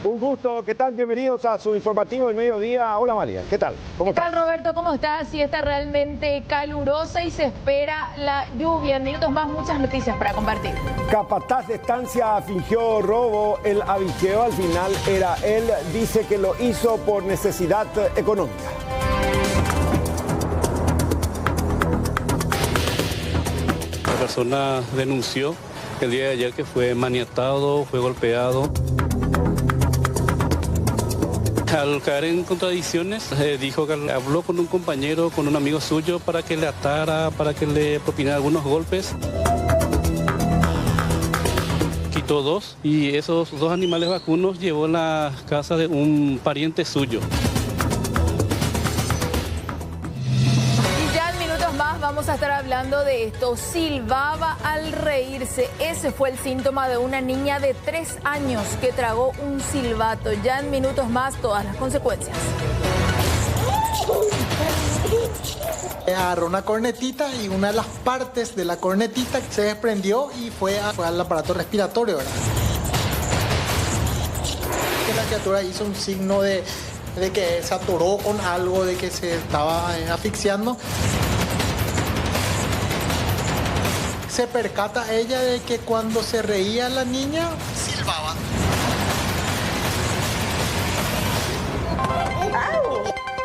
Un gusto, ¿qué tal? Bienvenidos a su informativo del mediodía. Hola María, ¿qué tal? ¿Cómo estás? ¿Qué tal, Roberto? ¿Cómo estás? Sí, está realmente calurosa y se espera la lluvia. En minutos más, muchas noticias para compartir. Capataz de estancia fingió robo, el abicheo al final era él, dice que lo hizo por necesidad económica. La persona denunció el día de ayer que fue maniatado, fue golpeado. Al caer en contradicciones, dijo que habló con un compañero, con un amigo suyo, para que le atara, para que le propinara algunos golpes. Quitó dos y esos dos animales vacunos llevó a la casa de un pariente suyo. Vamos a estar hablando de esto. Silbaba al reírse. Ese fue el síntoma de una niña de 3 años que tragó un silbato. Ya en minutos más, todas las consecuencias. Agarró una cornetita y una de las partes de la cornetita se desprendió y fue al aparato respiratorio, ¿verdad? La criatura hizo un signo de que se atoró con algo, de que se estaba asfixiando. Se percata ella de que cuando se reía la niña, silbaba.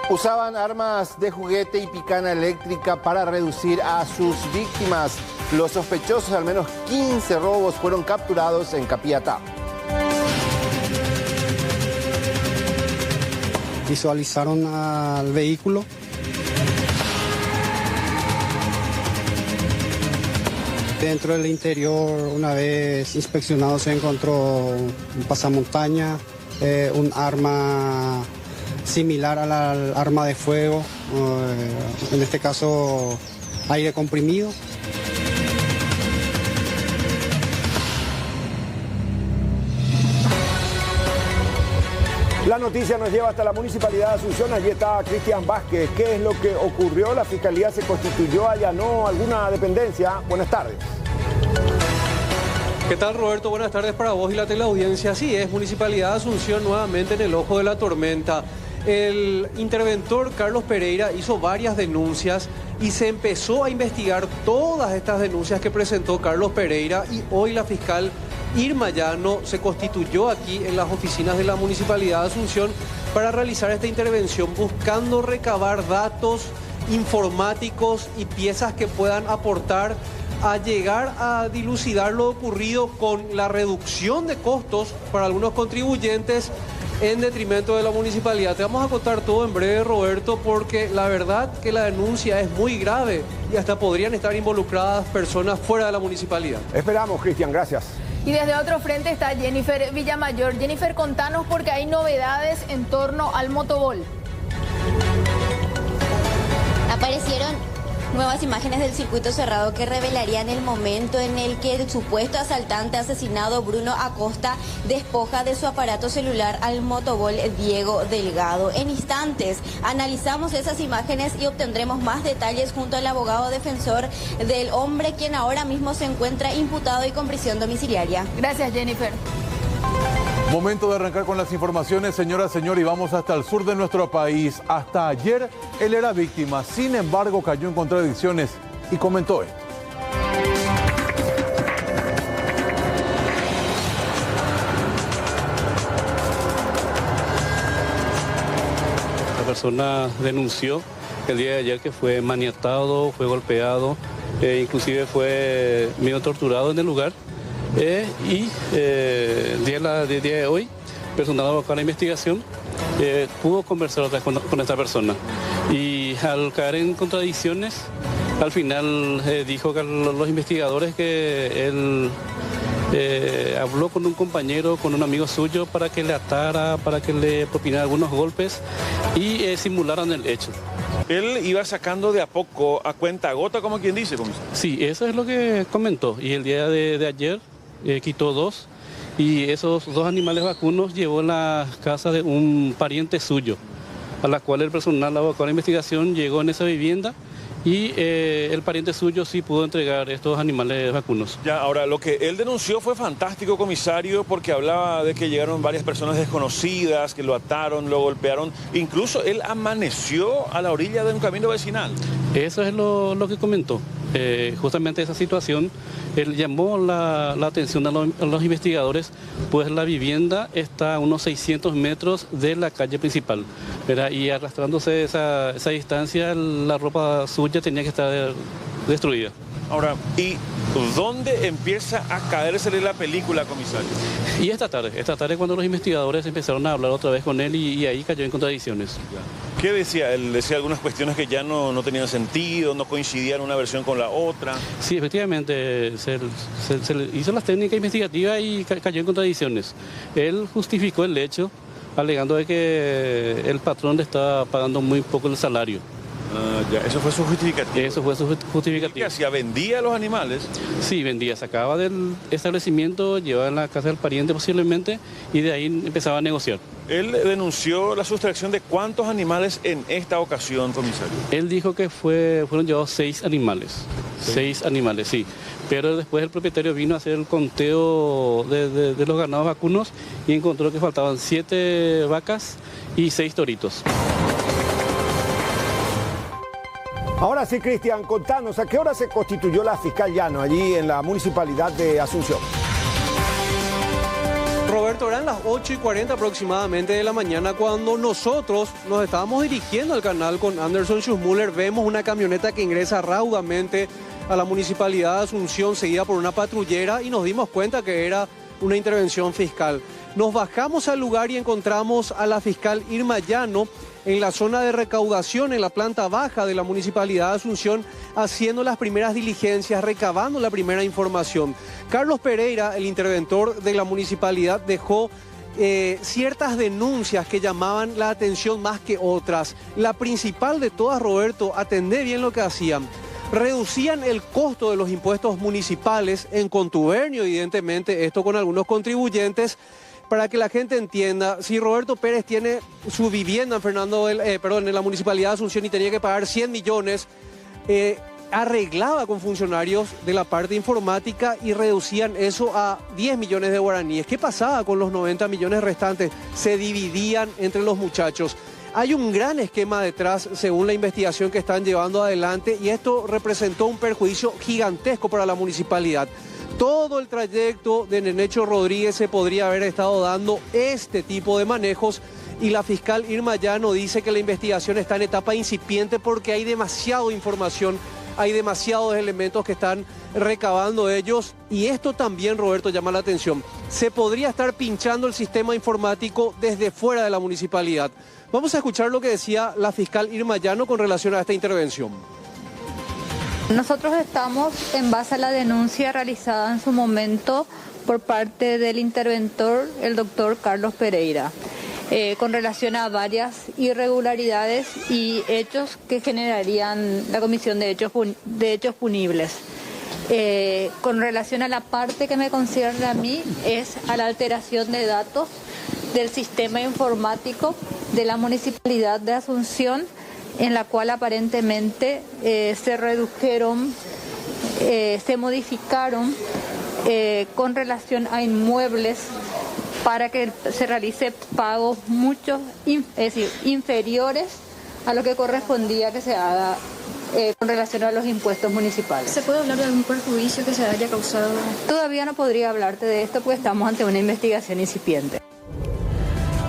Usaban armas de juguete y picana eléctrica para reducir a sus víctimas. Los sospechosos, al menos 15 robos, fueron capturados en Capiatá. Visualizaron al vehículo. Dentro del interior, una vez inspeccionado, se encontró un pasamontaña, un arma similar al arma de fuego, en este caso aire comprimido. La noticia nos lleva hasta la Municipalidad de Asunción. Allí está Cristian Vázquez. ¿Qué es lo que ocurrió? ¿La Fiscalía se constituyó, allanó alguna dependencia? Buenas tardes. ¿Qué tal, Roberto? Buenas tardes para vos y la teleaudiencia. Así es, Municipalidad de Asunción nuevamente en el ojo de la tormenta. El interventor Carlos Pereira hizo varias denuncias y se empezó a investigar todas estas denuncias que presentó Carlos Pereira, y hoy la fiscal Irma Llano se constituyó aquí en las oficinas de la Municipalidad de Asunción para realizar esta intervención, buscando recabar datos informáticos y piezas que puedan aportar a llegar a dilucidar lo ocurrido con la reducción de costos para algunos contribuyentes en detrimento de la municipalidad. Te vamos a contar todo en breve, Roberto, porque la verdad que la denuncia es muy grave y hasta podrían estar involucradas personas fuera de la municipalidad. Esperamos, Cristian, gracias. Y desde otro frente está Jennifer Villamayor. Jennifer, contanos porque hay novedades en torno al motobol. Aparecieron nuevas imágenes del circuito cerrado que revelarían el momento en el que el supuesto asaltante asesinado Bruno Acosta despoja de su aparato celular al motobol Diego Delgado. En instantes analizamos esas imágenes y obtendremos más detalles junto al abogado defensor del hombre, quien ahora mismo se encuentra imputado y con prisión domiciliaria. Gracias, Jennifer. Momento de arrancar con las informaciones, señora, señor, y vamos hasta el sur de nuestro país. Hasta ayer él era víctima, sin embargo cayó en contradicciones y comentó esto. La persona denunció el día de ayer que fue maniatado, fue golpeado, inclusive fue medio torturado en el lugar. Y el día de hoy, personal abocado a la investigación pudo conversar otra vez con esta persona. Y al caer en contradicciones, al final dijo que los investigadores que él habló con un compañero, con un amigo suyo, para que le atara, para que le propinara algunos golpes y simularan el hecho. Él iba sacando de a poco, a cuenta gota, como quien dice, comisario. Sí, eso es lo que comentó. Y el día de ayer quitó dos y esos dos animales vacunos llevó a la casa de un pariente suyo, a la cual el personal abocado a la investigación llegó en esa vivienda y el pariente suyo sí pudo entregar estos animales vacunos. Ya, ahora, lo que él denunció fue fantástico, comisario, porque hablaba de que llegaron varias personas desconocidas, que lo ataron, lo golpearon. Incluso él amaneció a la orilla de un camino vecinal. Eso es lo que comentó. Justamente esa situación, él llamó la atención a los investigadores, pues la vivienda está a unos 600 metros de la calle principal, ¿verdad? Y arrastrándose esa distancia, la ropa suya tenía que estar destruida. Ahora, ¿y dónde empieza a caérsele la película, comisario? Y esta tarde cuando los investigadores empezaron a hablar otra vez con él y ahí cayó en contradicciones. ¿Qué decía? Él decía algunas cuestiones que ya no tenían sentido, no coincidían una versión con la otra. Sí, efectivamente, se le hizo las técnicas investigativas y cayó en contradicciones. Él justificó el hecho alegando de que el patrón le estaba pagando muy poco el salario. Ya, eso fue su justificativo. Eso fue su justificativo. ¿Qué hacía? ¿Vendía los animales? Sí, vendía. Sacaba del establecimiento, llevaba en la casa del pariente posiblemente y de ahí empezaba a negociar. Él denunció la sustracción de ¿cuántos animales en esta ocasión, comisario? Él dijo que fueron llevados 6 animales. ¿Sí? 6 animales, sí. Pero después el propietario vino a hacer el conteo de los ganados vacunos y encontró que faltaban 7 vacas y 6 toritos. Ahora sí, Cristian, contanos, ¿a qué hora se constituyó la fiscal Llano allí en la municipalidad de Asunción? Roberto, eran las 8:40 aproximadamente de la mañana cuando nosotros nos estábamos dirigiendo al canal con Anderson Schussmuller. Vemos una camioneta que ingresa raudamente a la municipalidad de Asunción, seguida por una patrullera, y nos dimos cuenta que era una intervención fiscal. Nos bajamos al lugar y encontramos a la fiscal Irma Llano en la zona de recaudación, en la planta baja de la Municipalidad de Asunción, haciendo las primeras diligencias, recabando la primera información. Carlos Pereira, el interventor de la municipalidad, dejó ciertas denuncias que llamaban la atención más que otras. La principal de todas, Roberto, atendé bien lo que hacían. Reducían el costo de los impuestos municipales en contubernio, evidentemente, esto con algunos contribuyentes. Para que la gente entienda, si Roberto Pérez tiene su vivienda en la Municipalidad de Asunción y tenía que pagar 100 millones, arreglaba con funcionarios de la parte informática y reducían eso a 10 millones de guaraníes. ¿Qué pasaba con los 90 millones restantes? Se dividían entre los muchachos. Hay un gran esquema detrás, según la investigación que están llevando adelante, y esto representó un perjuicio gigantesco para la municipalidad. Todo el trayecto de Nenecho Rodríguez se podría haber estado dando este tipo de manejos y la fiscal Irma Llano dice que la investigación está en etapa incipiente porque hay demasiada información, hay demasiados elementos que están recabando ellos y esto también, Roberto, llama la atención. Se podría estar pinchando el sistema informático desde fuera de la municipalidad. Vamos a escuchar lo que decía la fiscal Irma Llano con relación a esta intervención. Nosotros estamos en base a la denuncia realizada en su momento por parte del interventor, el doctor Carlos Pereira, con relación a varias irregularidades y hechos que generarían la comisión de hechos punibles. Con relación a la parte que me concierne a mí, es a la alteración de datos del sistema informático de la Municipalidad de Asunción, en la cual aparentemente se redujeron, se modificaron con relación a inmuebles para que se realice pagos inferiores a lo que correspondía que se haga con relación a los impuestos municipales. ¿Se puede hablar de algún perjuicio que se haya causado? Todavía no podría hablarte de esto porque estamos ante una investigación incipiente.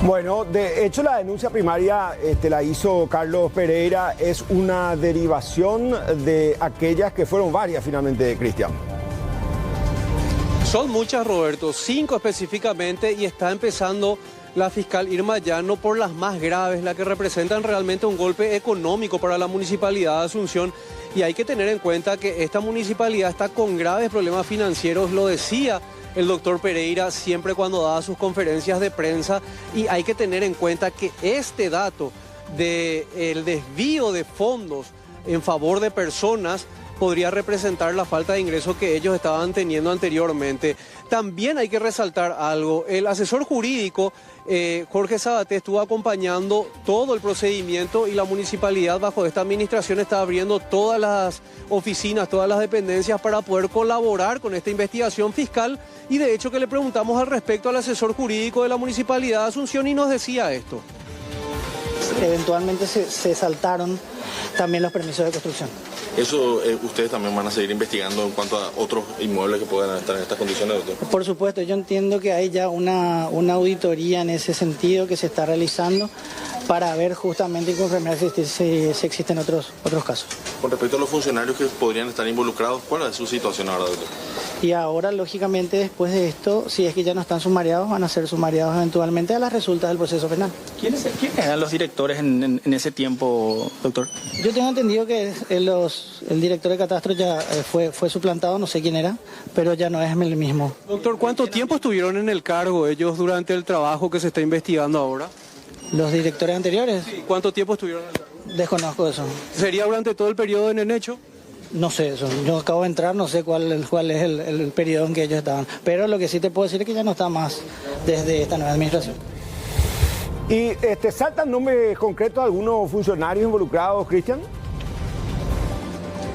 Bueno, de hecho la denuncia primaria la hizo Carlos Pereira, es una derivación de aquellas que fueron varias finalmente, Cristian. Son muchas, Roberto, 5 específicamente, y está empezando la fiscal Irma Llano por las más graves, las que representan realmente un golpe económico para la Municipalidad de Asunción. Y hay que tener en cuenta que esta municipalidad está con graves problemas financieros, lo decía el doctor Pereira siempre cuando daba sus conferencias de prensa, y hay que tener en cuenta que este dato del desvío de fondos en favor de personas podría representar la falta de ingresos que ellos estaban teniendo anteriormente. También hay que resaltar algo, el asesor jurídico Jorge Sabaté estuvo acompañando todo el procedimiento y la municipalidad bajo esta administración está abriendo todas las oficinas, todas las dependencias para poder colaborar con esta investigación fiscal y de hecho que le preguntamos al respecto al asesor jurídico de la municipalidad de Asunción y nos decía esto. Eventualmente se saltaron también los permisos de construcción. ¿Eso ustedes también van a seguir investigando en cuanto a otros inmuebles que puedan estar en estas condiciones, doctor? Por supuesto, yo entiendo que hay ya una auditoría en ese sentido que se está realizando para ver justamente y confirmar si existen otros casos. Con respecto a los funcionarios que podrían estar involucrados, ¿cuál es su situación ahora, doctor? Y ahora, lógicamente, después de esto, si es que ya no están sumariados, van a ser sumariados eventualmente a las resultas del proceso penal. ¿Quiénes eran los directores en ese tiempo, doctor? Yo tengo entendido que el director de catastro ya fue suplantado, no sé quién era, pero ya no es el mismo. Doctor, ¿cuánto tiempo estuvieron en el cargo ellos durante el trabajo que se está investigando ahora? ¿Los directores anteriores? Sí, ¿cuánto tiempo estuvieron en el cargo? Desconozco eso. ¿Sería durante todo el periodo en Enecho? No sé eso, yo acabo de entrar, no sé cuál es el periodo en que ellos estaban, pero lo que sí te puedo decir es que ya no está más desde esta nueva administración. ¿Y saltan nombres concretos de algunos funcionarios involucrados, Cristian?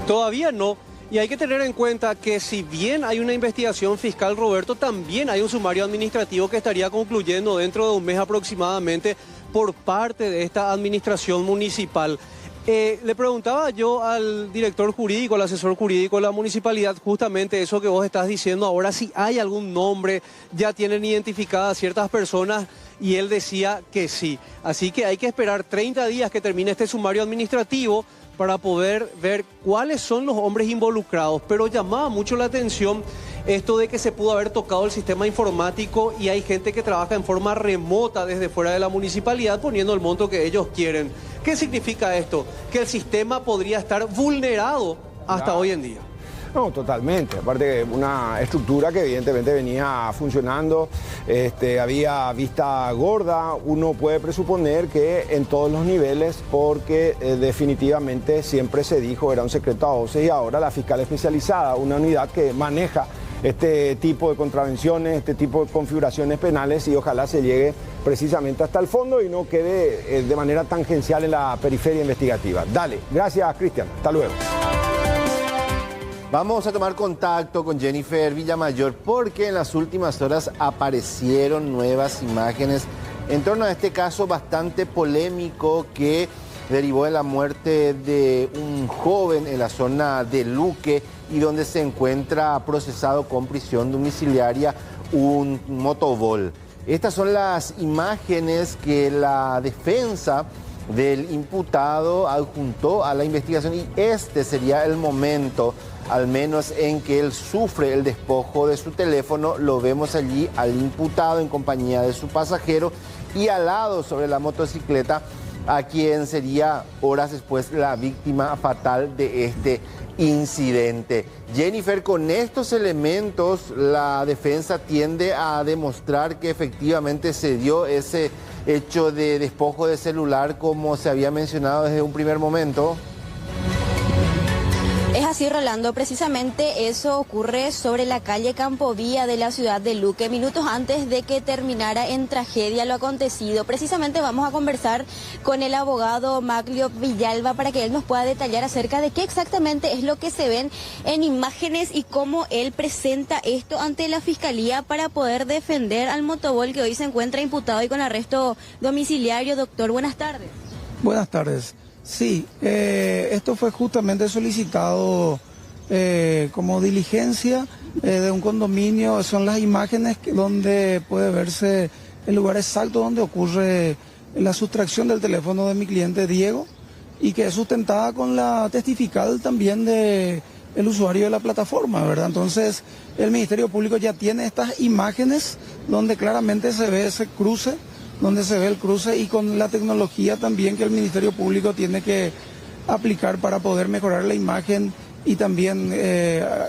Todavía no. Y hay que tener en cuenta que si bien hay una investigación fiscal, Roberto, también hay un sumario administrativo que estaría concluyendo dentro de un mes aproximadamente por parte de esta administración municipal. Le preguntaba yo al director jurídico, al asesor jurídico de la municipalidad, justamente eso que vos estás diciendo ahora, si hay algún nombre, ya tienen identificadas ciertas personas, y él decía que sí. Así que hay que esperar 30 días que termine este sumario administrativo para poder ver cuáles son los hombres involucrados. Pero llamaba mucho la atención esto de que se pudo haber tocado el sistema informático y hay gente que trabaja en forma remota desde fuera de la municipalidad poniendo el monto que ellos quieren. ¿Qué significa esto? Que el sistema podría estar vulnerado hasta hoy en día. No, totalmente. Aparte, una estructura que evidentemente venía funcionando, había vista gorda. Uno puede presuponer que en todos los niveles, porque definitivamente siempre se dijo, era un secreto a voces, y ahora la fiscal especializada, una unidad que maneja este tipo de contravenciones, este tipo de configuraciones penales, y ojalá se llegue precisamente hasta el fondo y no quede de manera tangencial en la periferia investigativa. Dale, gracias, Cristian. Hasta luego. Vamos a tomar contacto con Jennifer Villamayor porque en las últimas horas aparecieron nuevas imágenes en torno a este caso bastante polémico que derivó de la muerte de un joven en la zona de Luque y donde se encuentra procesado con prisión domiciliaria un motobol. Estas son las imágenes que la defensa del imputado adjuntó a la investigación y este sería el momento, al menos en que él sufre el despojo de su teléfono. Lo vemos allí al imputado en compañía de su pasajero y al lado sobre la motocicleta a quien sería horas después la víctima fatal de este incidente. Jennifer, con estos elementos la defensa tiende a demostrar que efectivamente se dio ese hecho de despojo de celular como se había mencionado desde un primer momento. Es así, Rolando, precisamente eso ocurre sobre la calle Campovía de la ciudad de Luque, minutos antes de que terminara en tragedia lo acontecido. Precisamente vamos a conversar con el abogado Maglio Villalba para que él nos pueda detallar acerca de qué exactamente es lo que se ven en imágenes y cómo él presenta esto ante la fiscalía para poder defender al motobol que hoy se encuentra imputado y con arresto domiciliario. Doctor, buenas tardes. Buenas tardes. Sí, esto fue justamente solicitado como diligencia de un condominio. Son las imágenes donde puede verse el lugar exacto donde ocurre la sustracción del teléfono de mi cliente Diego y que es sustentada con la testifical también de el usuario de la plataforma, ¿verdad? Entonces el Ministerio Público ya tiene estas imágenes donde claramente se ve ese cruce, donde se ve el cruce y con la tecnología también que el Ministerio Público tiene que aplicar para poder mejorar la imagen y también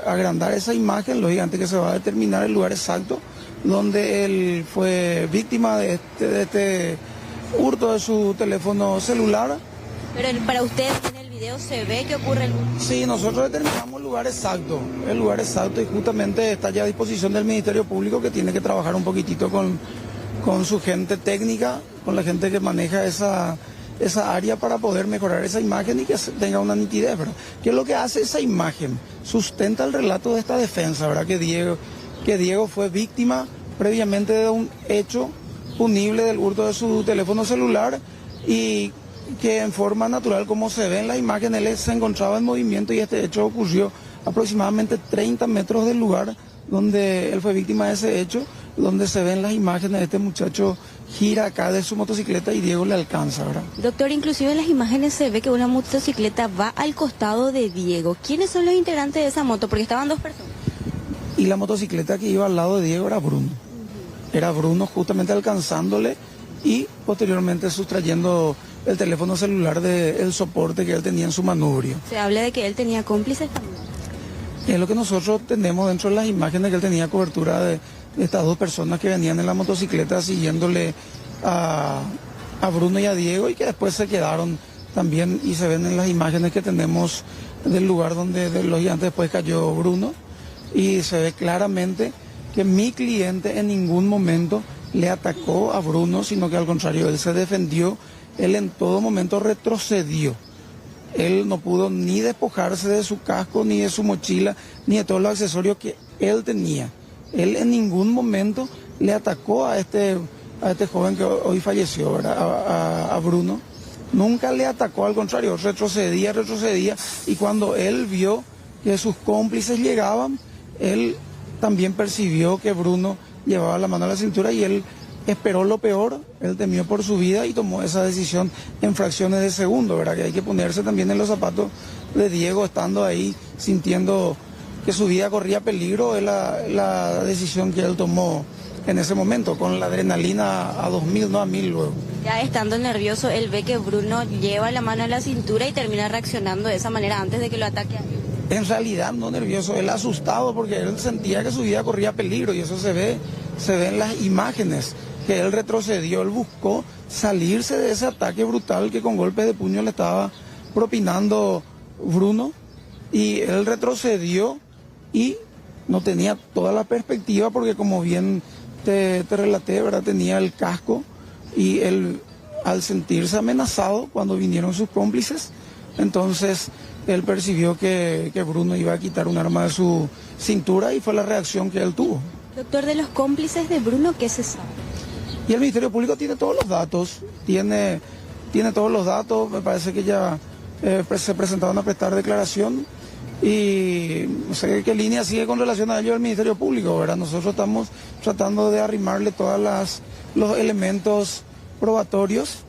agrandar esa imagen, lógicamente que se va a determinar el lugar exacto donde él fue víctima de este hurto de su teléfono celular. Pero para usted en el video video se ve que ocurre el... Sí, nosotros determinamos el lugar exacto y justamente está ya a disposición del Ministerio Público, que tiene que trabajar un poquitito con su gente técnica, con la gente que maneja esa área para poder mejorar esa imagen y que tenga una nitidez, ¿verdad? ¿Qué es lo que hace esa imagen? Sustenta el relato de esta defensa, ¿verdad? Que Diego fue víctima previamente de un hecho punible del hurto de su teléfono celular y que en forma natural, como se ve en la imagen, él se encontraba en movimiento y este hecho ocurrió aproximadamente 30 metros del lugar donde él fue víctima de ese hecho, donde se ven las imágenes. Este muchacho gira acá de su motocicleta y Diego le alcanza, ¿verdad? Doctor, inclusive en las imágenes se ve que una motocicleta va al costado de Diego. ¿Quiénes son los integrantes de esa moto? Porque estaban dos personas. Y la motocicleta que iba al lado de Diego era Bruno. Era Bruno justamente alcanzándole y posteriormente sustrayendo el teléfono celular del soporte que él tenía en su manubrio. Se habla de que él tenía cómplices también. Es lo que nosotros tenemos dentro de las imágenes, que él tenía cobertura de estas dos personas que venían en la motocicleta siguiéndole a Bruno y a Diego, y que después se quedaron también y se ven en las imágenes que tenemos del lugar donde lógicamente después cayó Bruno, y se ve claramente que mi cliente en ningún momento le atacó a Bruno, sino que al contrario, él se defendió, él en todo momento retrocedió. Él no pudo ni despojarse de su casco, ni de su mochila, ni de todos los accesorios que él tenía. Él en ningún momento le atacó a este joven que hoy falleció, ¿verdad? A Bruno. Nunca le atacó, al contrario, retrocedía, y cuando él vio que sus cómplices llegaban, él también percibió que Bruno llevaba la mano a la cintura y él esperó lo peor, él temió por su vida y tomó esa decisión en fracciones de segundo, ¿verdad? Que hay que ponerse también en los zapatos de Diego, estando ahí, sintiendo que su vida corría peligro, es la decisión que él tomó en ese momento, con la adrenalina a 2000, no a 1000 luego. Ya estando nervioso, él ve que Bruno lleva la mano a la cintura y termina reaccionando de esa manera antes de que lo ataque a él. En realidad no nervioso, él asustado porque él sentía que su vida corría peligro, y eso se ve en las imágenes, que él retrocedió, él buscó salirse de ese ataque brutal que con golpes de puño le estaba propinando Bruno, y él retrocedió y no tenía toda la perspectiva porque, como bien te relaté, ¿verdad? Tenía el casco, y él, al sentirse amenazado cuando vinieron sus cómplices, entonces él percibió que Bruno iba a quitar un arma de su cintura, y fue la reacción que él tuvo. Doctor, de los cómplices de Bruno, ¿qué se sabe? Y el Ministerio Público tiene todos los datos, tiene todos los datos, me parece que ya se presentaron a prestar declaración, y no sé qué línea sigue con relación a ello el Ministerio Público, ¿verdad? Nosotros estamos tratando de arrimarle todos los elementos probatorios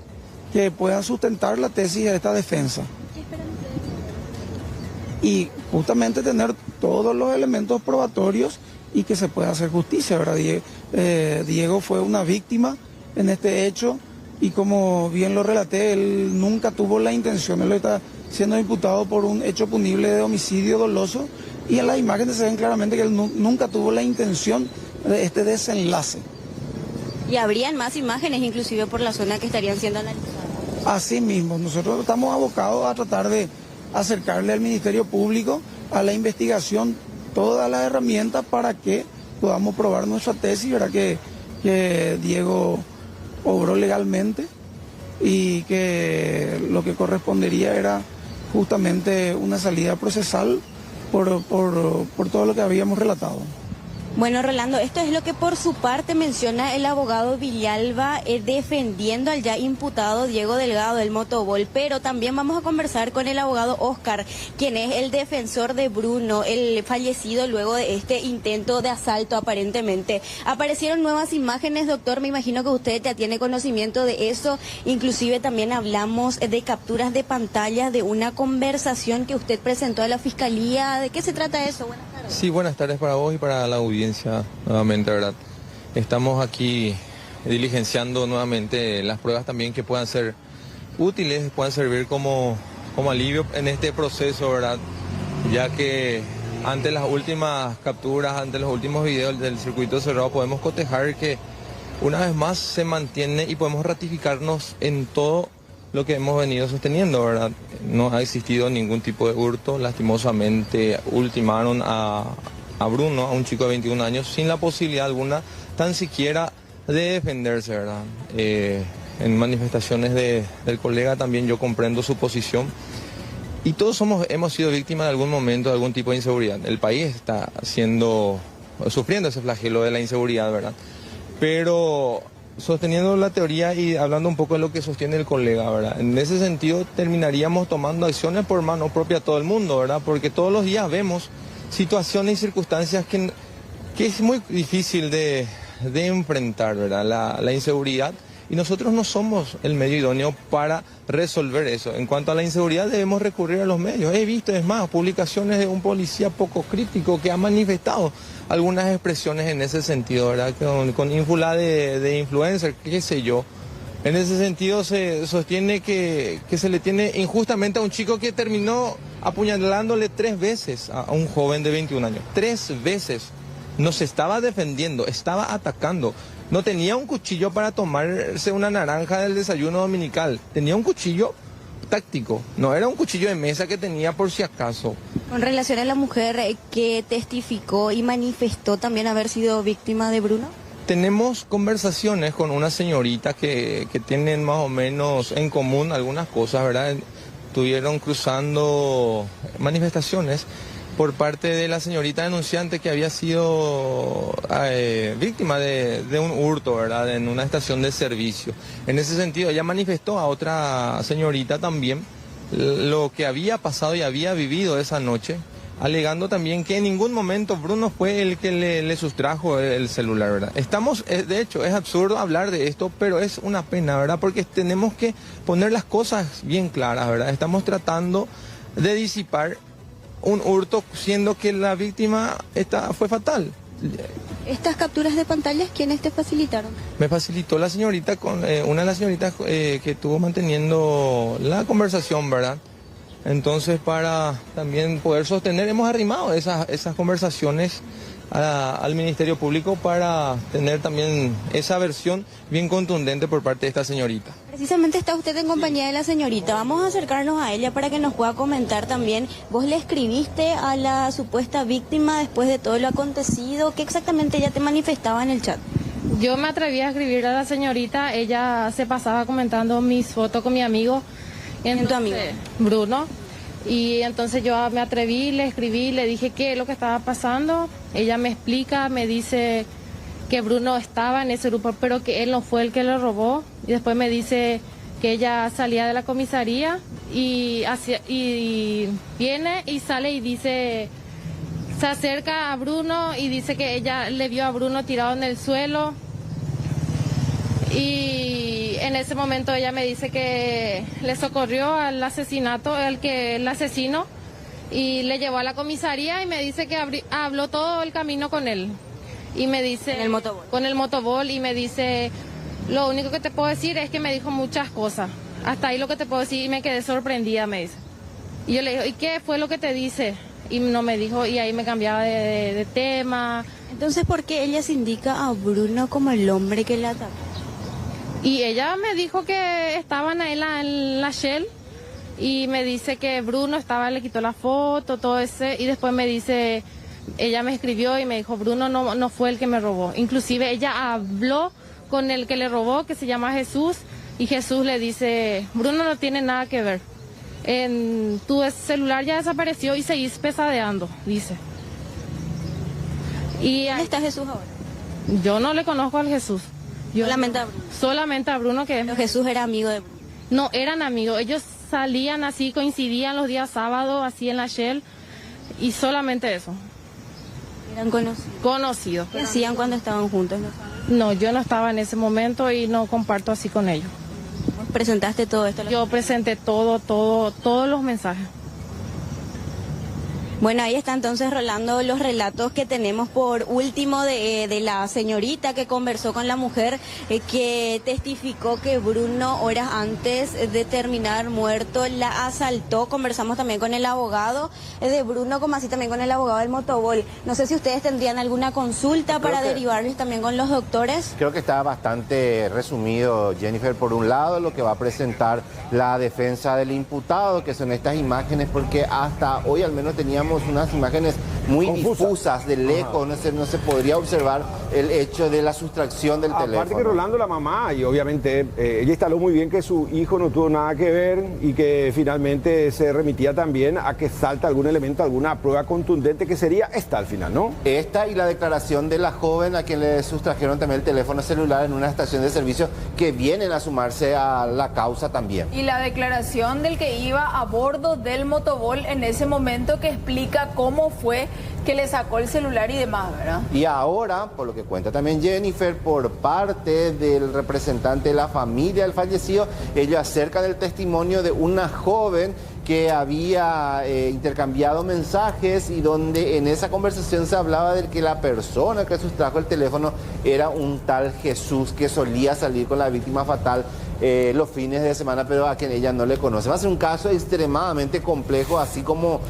que puedan sustentar la tesis de esta defensa. ¿Qué esperan ustedes? Y justamente tener todos los elementos probatorios y que se pueda hacer justicia, ¿verdad? Diego fue una víctima en este hecho, y como bien lo relaté, él nunca tuvo la intención, él está siendo imputado por un hecho punible de homicidio doloso, y en las imágenes se ven claramente que él nunca tuvo la intención de este desenlace. Y habrían más imágenes, inclusive por la zona, que estarían siendo analizadas. Así mismo, nosotros estamos abocados a tratar de acercarle al Ministerio Público, a la investigación, todas las herramientas para que podamos probar nuestra tesis, ¿verdad? Que Diego obró legalmente y que lo que correspondería era justamente una salida procesal por todo lo que habíamos relatado. Bueno, Rolando, esto es lo que por su parte menciona el abogado Villalba defendiendo al ya imputado Diego Delgado del Motobol, pero también vamos a conversar con el abogado Oscar, quien es el defensor de Bruno, el fallecido luego de este intento de asalto aparentemente. Aparecieron nuevas imágenes, doctor, me imagino que usted ya tiene conocimiento de eso, inclusive también hablamos de capturas de pantalla de una conversación que usted presentó a la Fiscalía. ¿De qué se trata eso? Buenas tardes. Sí, buenas tardes para vos y para la audiencia nuevamente, ¿verdad? Estamos aquí diligenciando nuevamente las pruebas también que puedan ser útiles, puedan servir como alivio en este proceso, ¿verdad? Ya que ante las últimas capturas, ante los últimos videos del circuito cerrado, podemos cotejar que una vez más se mantiene y podemos ratificarnos en todo lo que hemos venido sosteniendo, ¿verdad? No ha existido ningún tipo de hurto. Lastimosamente ultimaron a Bruno, a un chico de 21 años, sin la posibilidad alguna tan siquiera de defenderse, ¿verdad? En manifestaciones del colega también yo comprendo su posición. Y todos hemos sido víctimas de algún momento de algún tipo de inseguridad. El país está sufriendo ese flagelo de la inseguridad, ¿verdad? Pero sosteniendo la teoría y hablando un poco de lo que sostiene el colega, ¿verdad? En ese sentido terminaríamos tomando acciones por mano propia todo el mundo, ¿verdad? Porque todos los días vemos situaciones y circunstancias que es muy difícil de enfrentar, ¿verdad? La inseguridad. Y nosotros no somos el medio idóneo para resolver eso. En cuanto a la inseguridad debemos recurrir a los medios. He visto, es más, publicaciones de un policía poco crítico que ha manifestado algunas expresiones en ese sentido, ¿verdad? Con ínfula de influencer, qué sé yo. En ese sentido se sostiene que se le tiene injustamente a un chico que terminó apuñalándole 3 veces a un joven de 21 años. 3 veces. No se estaba defendiendo, estaba atacando. No tenía un cuchillo para tomarse una naranja del desayuno dominical. Tenía un cuchillo táctico. No era un cuchillo de mesa que tenía por si acaso. Con relación a la mujer que testificó y manifestó también haber sido víctima de Bruno. Tenemos conversaciones con una señorita que tienen más o menos en común algunas cosas, ¿verdad? Estuvieron cruzando manifestaciones por parte de la señorita denunciante que había sido víctima de un hurto, ¿verdad? En una estación de servicio. En ese sentido, ella manifestó a otra señorita también lo que había pasado y había vivido esa noche, alegando también que en ningún momento Bruno fue el que le sustrajo el celular, ¿verdad? De hecho, es absurdo hablar de esto, pero es una pena, ¿verdad? Porque tenemos que poner las cosas bien claras, ¿verdad? Estamos tratando de disipar un hurto, siendo que la víctima fue fatal. ¿Estas capturas de pantallas quiénes te facilitaron? Me facilitó la señorita, una de las señoritas que estuvo manteniendo la conversación, ¿verdad? Entonces, para también poder sostener, hemos arrimado esas conversaciones al Ministerio Público para tener también esa versión bien contundente por parte de esta señorita. Precisamente está usted en compañía de la señorita. Vamos a acercarnos a ella para que nos pueda comentar también. Vos le escribiste a la supuesta víctima después de todo lo acontecido. ¿Qué exactamente ella te manifestaba en el chat? Yo me atreví a escribir a la señorita. Ella se pasaba comentando mis fotos con mi amigo. ¿Quién tu amigo? Bruno. Y entonces yo me atreví, le escribí, le dije qué es lo que estaba pasando. Ella me explica, me dice que Bruno estaba en ese grupo, pero que él no fue el que lo robó. Y después me dice que ella salía de la comisaría y viene y sale y dice, se acerca a Bruno y dice que ella le vio a Bruno tirado en el suelo. Y en ese momento ella me dice que le socorrió al asesinato, el asesino, y le llevó a la comisaría y me dice que habló todo el camino con él. Y me dice... ¿Con el motobol? Con el motobol, y me dice, lo único que te puedo decir es que me dijo muchas cosas. Hasta ahí lo que te puedo decir, y me quedé sorprendida, me dice. Y yo le digo, ¿y qué fue lo que te dice? Y no me dijo, y ahí me cambiaba de tema. Entonces, ¿por qué ella se indica a Bruno como el hombre que la atacó? Y ella me dijo que estaban ahí en la Shell y me dice que Bruno le quitó la foto, todo ese, y después me dice, ella me escribió y me dijo, Bruno no fue el que me robó. Inclusive ella habló con el que le robó, que se llama Jesús, y Jesús le dice, Bruno no tiene nada que ver. Tu celular ya desapareció y seguís pesadeando, dice. ¿Y dónde está Jesús ahora? Yo no le conozco al Jesús. Solamente a Bruno. Solamente a Bruno, que... Pero Jesús era amigo de Bruno. No, eran amigos. Ellos salían así, coincidían los días sábados, así en la Shell, y solamente eso. ¿Eran conocidos? Conocidos. ¿Qué hacían cuando estaban juntos? No, yo no estaba en ese momento y no comparto así con ellos. ¿Vos presentaste todo esto? Yo presenté todos los mensajes. Bueno, ahí está entonces, Rolando, los relatos que tenemos por último de la señorita que conversó con la mujer que testificó que Bruno, horas antes de terminar muerto, la asaltó. Conversamos también con el abogado de Bruno, como así también con el abogado del Motobol. No sé si ustedes tendrían alguna consulta para derivarles también con los doctores. Creo que está bastante resumido, Jennifer. Por un lado, lo que va a presentar la defensa del imputado, que son estas imágenes, porque hasta hoy al menos teníamos unas imágenes muy difusas de lejos, no se podría observar el hecho de la sustracción del teléfono. Aparte que Rolando, la mamá, y obviamente ella instaló muy bien que su hijo no tuvo nada que ver y que finalmente se remitía también a que salta algún elemento, alguna prueba contundente, que sería esta al final, ¿no? Esta y la declaración de la joven a quien le sustrajeron también el teléfono celular en una estación de servicio, que vienen a sumarse a la causa también. Y la declaración del que iba a bordo del Motobol en ese momento, que explica cómo fue que le sacó el celular y demás, ¿verdad? Y ahora, por lo que cuenta también Jennifer, por parte del representante de la familia del fallecido, ellos acercan el testimonio de una joven que había intercambiado mensajes y donde en esa conversación se hablaba de que la persona que sustrajo el teléfono era un tal Jesús que solía salir con la víctima fatal los fines de semana, pero a quien ella no le conoce. Va a ser un caso extremadamente complejo, así como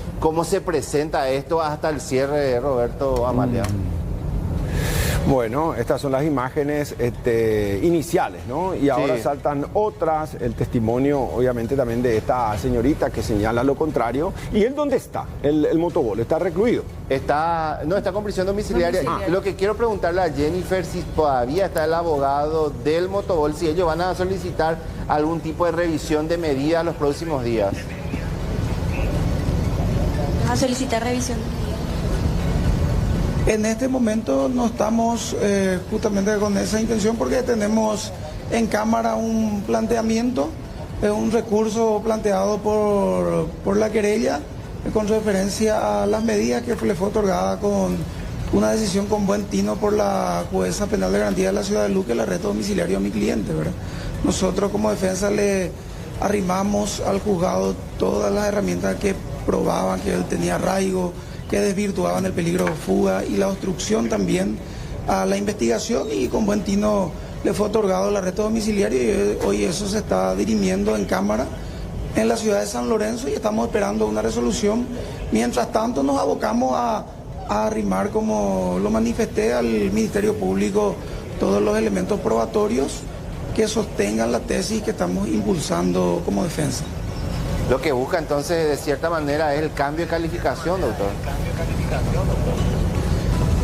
se presenta esto hasta el cierre, Roberto, Amalia. Bueno, estas son las imágenes iniciales, ¿no? Y ahora saltan otras, el testimonio obviamente también de esta señorita que señala lo contrario. ¿Y él dónde está? El Motobol, ¿está recluido? Está con prisión domiciliaria. Lo que quiero preguntarle a Jennifer, si todavía está el abogado del Motobol, si ellos van a solicitar algún tipo de revisión de medidas los próximos días. ¿Van a solicitar revisión? En este momento no estamos justamente con esa intención, porque tenemos en cámara un planteamiento, un recurso planteado por la querella con referencia a las medidas que le fue otorgada con una decisión con buen tino por la jueza penal de garantía de la ciudad de Luque, el arresto domiciliario a mi cliente, ¿verdad? Nosotros como defensa le arrimamos al juzgado todas las herramientas que probaban que él tenía arraigo, que desvirtuaban el peligro de fuga y la obstrucción también a la investigación, y con buen tino le fue otorgado el arresto domiciliario y hoy eso se está dirimiendo en cámara en la ciudad de San Lorenzo y estamos esperando una resolución. Mientras tanto nos abocamos a arrimar, como lo manifesté, al Ministerio Público todos los elementos probatorios que sostengan la tesis que estamos impulsando como defensa. Lo que busca entonces de cierta manera es el cambio de calificación, doctor.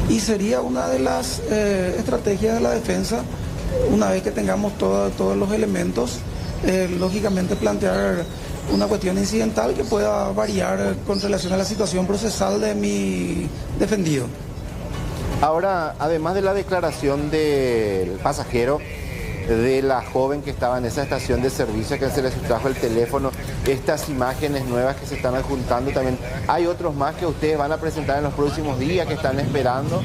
Y sería una de las estrategias de la defensa, una vez que tengamos todos los elementos, lógicamente plantear una cuestión incidental que pueda variar con relación a la situación procesal de mi defendido. Ahora, además de la declaración del pasajero, de la joven que estaba en esa estación de servicio que se le sustrajo el teléfono, estas imágenes nuevas que se están adjuntando también, ¿hay otros más que ustedes van a presentar en los próximos días que están esperando?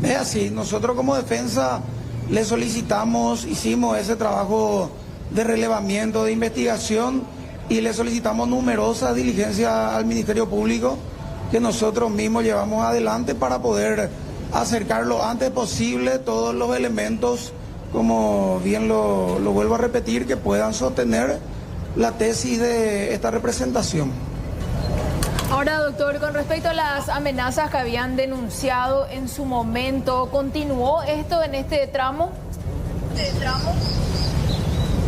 Es así, nosotros como defensa le solicitamos, hicimos ese trabajo de relevamiento, de investigación, y le solicitamos numerosas diligencias al Ministerio Público que nosotros mismos llevamos adelante para poder acercar lo antes posible todos los elementos, como bien lo vuelvo a repetir, que puedan sostener la tesis de esta representación. Ahora, doctor, con respecto a las amenazas que habían denunciado en su momento, ¿continuó esto en este tramo?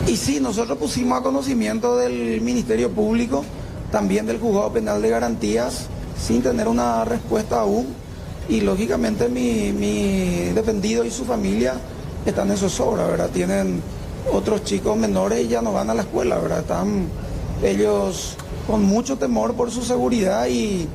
Y sí, nosotros pusimos a conocimiento del Ministerio Público, también del Juzgado Penal de Garantías, sin tener una respuesta aún. Y lógicamente mi defendido y su familia están en zozobra, ¿verdad? Tienen otros chicos menores y ya no van a la escuela, ¿verdad? Están ellos con mucho temor por su seguridad y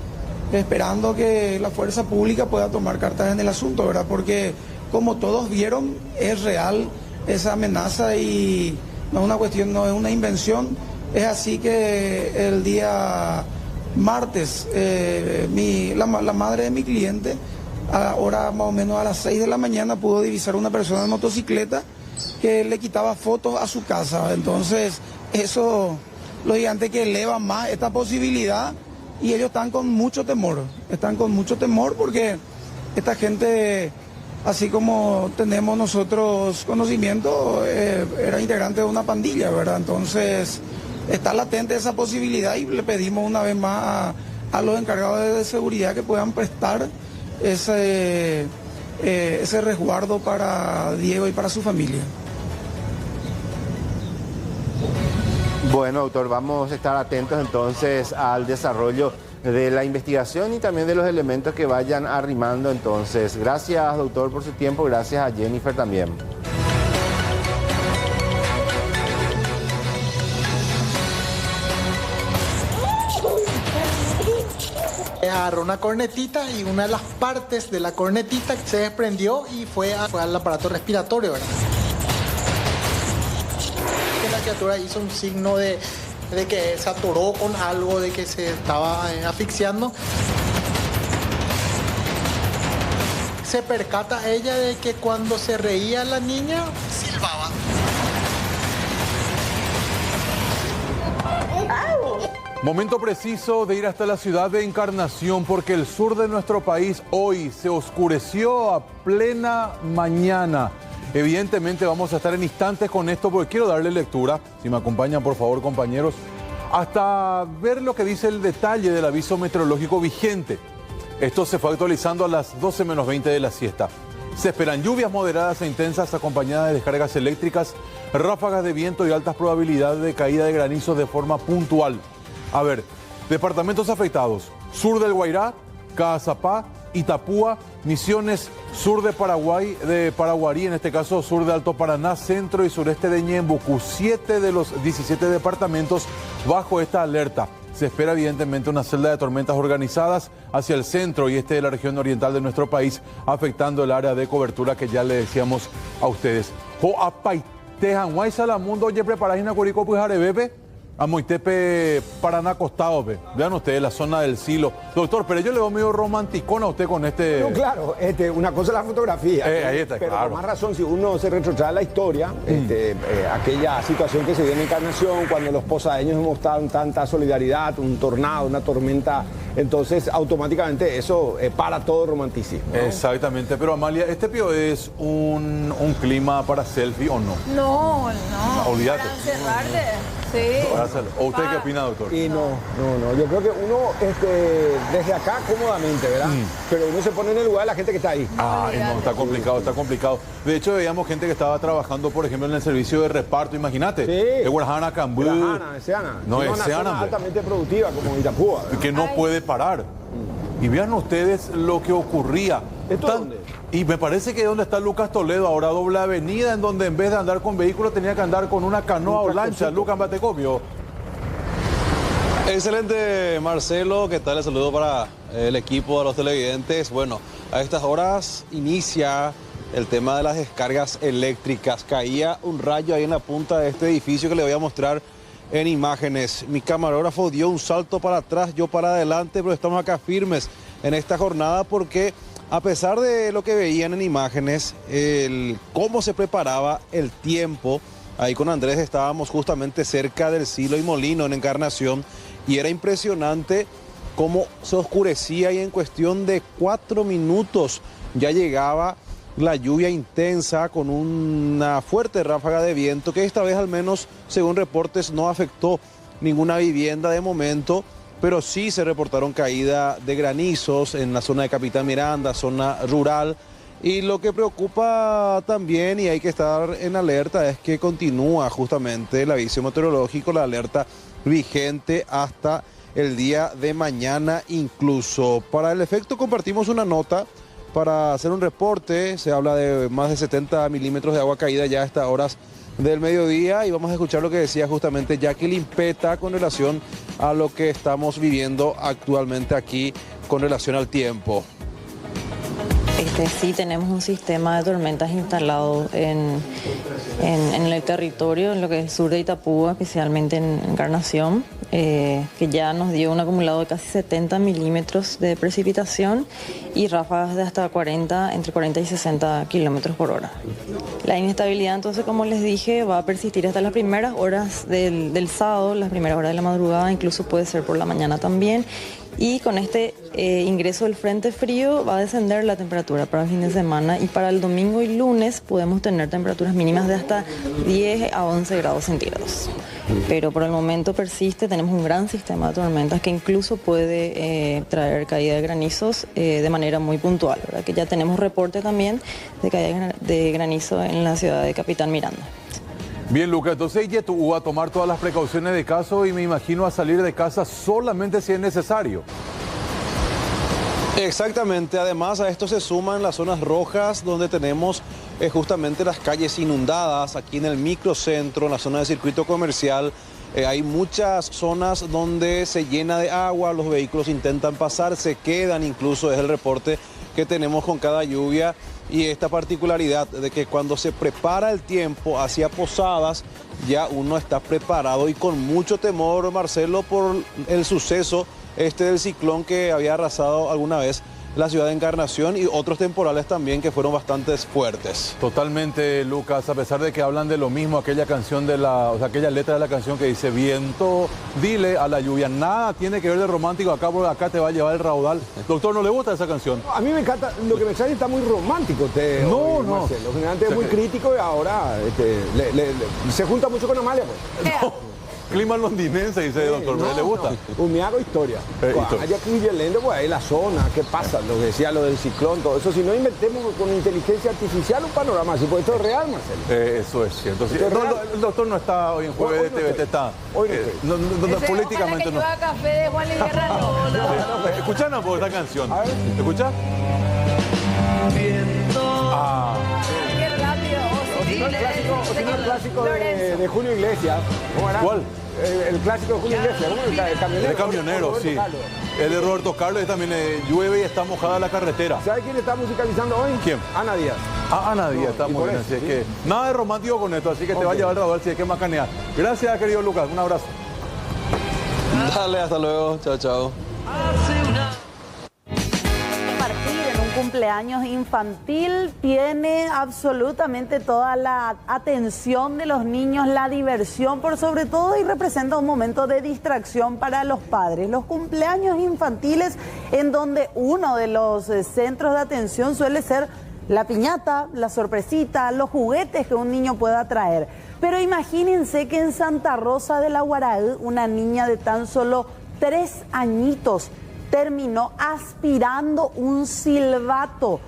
esperando que la fuerza pública pueda tomar cartas en el asunto, ¿verdad? Porque como todos vieron, es real esa amenaza y no es una cuestión, no es una invención. Es así que el día martes, la madre de mi cliente, ahora más o menos a las 6 de la mañana, pudo divisar una persona en motocicleta que le quitaba fotos a su casa. Entonces, eso lógicamente que eleva más esta posibilidad y ellos están con mucho temor porque esta gente, así como tenemos nosotros conocimiento, era integrante de una pandilla, ¿verdad? Entonces está latente esa posibilidad y le pedimos una vez más a los encargados de seguridad que puedan prestar ese resguardo para Diego y para su familia. Bueno, doctor, vamos a estar atentos entonces al desarrollo de la investigación y también de los elementos que vayan arrimando. Entonces, gracias, doctor, por su tiempo. Gracias a Jennifer también. Agarró una cornetita y una de las partes de la cornetita se desprendió y fue al aparato respiratorio, ¿verdad? La criatura hizo un signo de que se atoró con algo, de que se estaba asfixiando. Se percata ella de que cuando se reía la niña, silbaba. Momento preciso de ir hasta la ciudad de Encarnación porque el sur de nuestro país hoy se oscureció a plena mañana. Evidentemente vamos a estar en instantes con esto porque quiero darle lectura, si me acompañan por favor compañeros, hasta ver lo que dice el detalle del aviso meteorológico vigente. Esto se fue actualizando a las 12 menos 20 de la siesta. Se esperan lluvias moderadas e intensas acompañadas de descargas eléctricas, ráfagas de viento y altas probabilidades de caída de granizos de forma puntual. A ver, departamentos afectados: sur del Guairá, Caazapá, Itapúa, Misiones, sur de Paraguay, de Paraguarí, en este caso sur de Alto Paraná, centro y sureste de Ñembucú. 7 de los 17 departamentos bajo esta alerta. Se espera evidentemente una celda de tormentas organizadas hacia el centro y este de la región oriental de nuestro país, afectando el área de cobertura que ya le decíamos a ustedes. Tejan, Guay Salamundo, oye, preparáis Curico Pujarebebe. A Moitepe, Paraná Costado, vean ustedes la zona del Silo. Doctor, pero yo le veo medio romanticón a usted con este... No, claro, una cosa es la fotografía. Ahí está, pero claro. Con más razón, si uno se retrotrae a la historia, aquella situación que se dio en Encarnación, cuando los posadeños mostraron tanta solidaridad, un tornado, una tormenta, entonces automáticamente eso para todo romanticismo, ¿no? Exactamente, pero Amalia, ¿este pío es un clima para selfie o no? No. Olvídate. Para encerrarte, sí. ¿O usted qué opina, doctor? Y no. Yo creo que uno, desde acá cómodamente, ¿verdad? Pero uno se pone en el lugar de la gente que está ahí. No, está complicado. De hecho, veíamos gente que estaba trabajando, por ejemplo, en el servicio de reparto, imagínate. Sí. De Guarajana, Cambú. Seana. No, es una Seana, zona altamente productiva como Itapúa, ¿verdad? Que no puede parar. Y vean ustedes lo que ocurría. ¿Esto dónde? Y me parece que donde está Lucas Toledo, ahora doble avenida, en donde en vez de andar con vehículos tenía que andar con una canoa o lancha. Lucas Batecopio. Excelente, Marcelo. ¿Qué tal? El saludo para el equipo de los televidentes. Bueno, a estas horas inicia el tema de las descargas eléctricas. Caía un rayo ahí en la punta de este edificio que le voy a mostrar en imágenes. Mi camarógrafo dio un salto para atrás, yo para adelante, pero estamos acá firmes en esta jornada porque a pesar de lo que veían en imágenes, cómo se preparaba el tiempo, ahí con Andrés estábamos justamente cerca del Silo y Molino en Encarnación y era impresionante cómo se oscurecía y en cuestión de 4 minutos ya llegaba la lluvia intensa con una fuerte ráfaga de viento que esta vez al menos, según reportes, no afectó ninguna vivienda de momento, pero sí se reportaron caída de granizos en la zona de Capitán Miranda, zona rural. Y lo que preocupa también, y hay que estar en alerta, es que continúa justamente el aviso meteorológico, la alerta vigente hasta el día de mañana incluso. Para el efecto compartimos una nota para hacer un reporte. Se habla de más de 70 milímetros de agua caída ya a estas horas del mediodía y vamos a escuchar lo que decía justamente Jacqueline Peta con relación a lo que estamos viviendo actualmente aquí con relación al tiempo. Sí, tenemos un sistema de tormentas instalado en el territorio, en lo que es el sur de Itapúa, especialmente en Encarnación. que ya nos dio un acumulado de casi 70 milímetros de precipitación y ráfagas de hasta entre 40 y 60 kilómetros por hora. La inestabilidad, entonces, como les dije, va a persistir hasta las primeras horas del sábado, las primeras horas de la madrugada, incluso puede ser por la mañana también. Y con este ingreso del frente frío va a descender la temperatura para el fin de semana, y para el domingo y lunes podemos tener temperaturas mínimas de hasta 10 a 11 grados centígrados. Pero por el momento persiste, tenemos un gran sistema de tormentas que incluso puede traer caída de granizos de manera muy puntual, ¿verdad? Que ya tenemos reporte también de caída de granizo en la ciudad de Capitán Miranda. Bien, Lucas, entonces ella va a tomar todas las precauciones de caso y me imagino a salir de casa solamente si es necesario. Exactamente, además a esto se suman las zonas rojas donde tenemos justamente las calles inundadas, aquí en el microcentro, en la zona del circuito comercial. Hay muchas zonas donde se llena de agua, los vehículos intentan pasar, se quedan, incluso es el reporte que tenemos con cada lluvia. Y esta particularidad de que cuando se prepara el tiempo hacia Posadas, ya uno está preparado y con mucho temor, Marcelo, por el suceso del ciclón que había arrasado alguna vez la ciudad de Encarnación y otros temporales también que fueron bastante fuertes. Totalmente, Lucas, a pesar de que hablan de lo mismo, aquella canción aquella letra de la canción que dice viento, dile a la lluvia, nada tiene que ver de romántico, acá te va a llevar el raudal. Doctor, ¿no le gusta esa canción? A mí me encanta, lo que me extraña está muy romántico usted. No. Marcelo. Generalmente es muy crítico y ahora se junta mucho con Amalia, pues. No. Clima londinense, dice el doctor, ¿le gusta? Me hago historia. Allá aquí violento, pues ahí la zona, ¿qué pasa? Lo que decía, lo del ciclón, todo eso. Si no inventemos con inteligencia artificial un panorama así, pues esto es real, Marcelo. Eso es cierto. Sí, el doctor no está hoy en Jueves de TVT, está. Hoy políticamente no. Café de Juan Luis Guerra, no. Escuchá por esta canción. ¿Escuchá? Qué rápido. El clásico de Julio Iglesias. ¿Cuál? El clásico de Julio Iglesias. El camionero. El camionero, sí. El de Roberto Carlos y también llueve y está mojada la carretera. ¿Sabe quién está musicalizando hoy? ¿Quién? Ana Díaz. Ana Díaz, está muy bien. Así es que nada de romántico con esto, así que te va a llevar el radar si es que macanear. Gracias, querido Lucas. Un abrazo. Dale, hasta luego. Chao, chao. Cumpleaños infantil tiene absolutamente toda la atención de los niños, la diversión por sobre todo, y representa un momento de distracción para los padres. Los cumpleaños infantiles, en donde uno de los centros de atención suele ser la piñata, la sorpresita, los juguetes que un niño pueda traer. Pero imagínense que en Santa Rosa de la Guaraí, una niña de tan solo 3 añitos terminó aspirando un silbato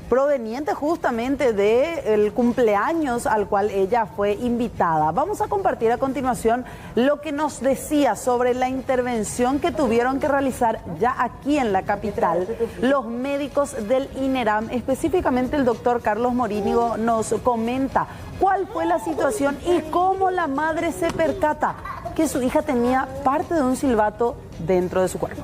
proveniente justamente del cumpleaños al cual ella fue invitada. Vamos a compartir a continuación lo que nos decía sobre la intervención que tuvieron que realizar ya aquí en la capital los médicos del INERAM, específicamente el doctor Carlos Morínigo nos comenta cuál fue la situación y cómo la madre se percata que su hija tenía parte de un silbato dentro de su cuerpo.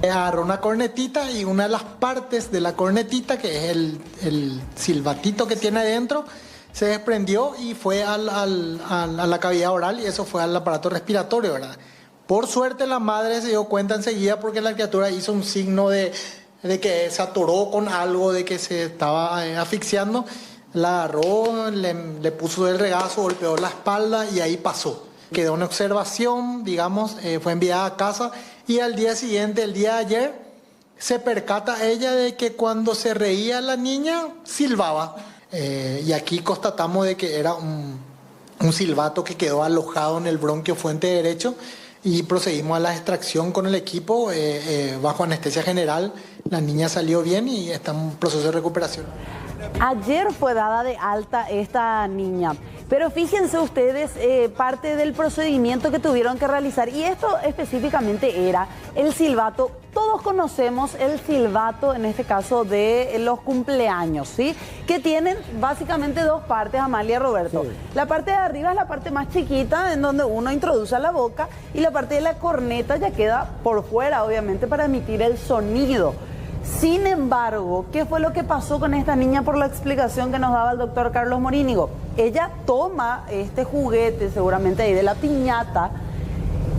Agarró una cornetita y una de las partes de la cornetita, que es el silbatito que tiene adentro, se desprendió y fue a la cavidad oral, y eso fue al aparato respiratorio, ¿verdad? Por suerte la madre se dio cuenta enseguida porque la criatura hizo un signo de que se atoró con algo, de que se estaba asfixiando. La agarró, le puso el regazo, golpeó la espalda y ahí pasó. Quedó en observación, digamos, fue enviada a casa, y al día siguiente, el día de ayer, se percata ella de que cuando se reía la niña, silbaba. Y aquí constatamos de que era un silbato que quedó alojado en el bronquio fuente derecho, y procedimos a la extracción con el equipo bajo anestesia general. La niña salió bien y está en proceso de recuperación. Ayer fue dada de alta esta niña, pero fíjense ustedes parte del procedimiento que tuvieron que realizar, y esto específicamente era el silbato. Todos conocemos el silbato, en este caso de los cumpleaños, ¿sí? Que tienen básicamente 2 partes, Amalia, Roberto. Sí. La parte de arriba es la parte más chiquita, en donde uno introduce la boca, y la parte de la corneta ya queda por fuera, obviamente, para emitir el sonido. Sin embargo, ¿qué fue lo que pasó con esta niña por la explicación que nos daba el doctor Carlos Morínigo? Ella toma este juguete, seguramente ahí de la piñata,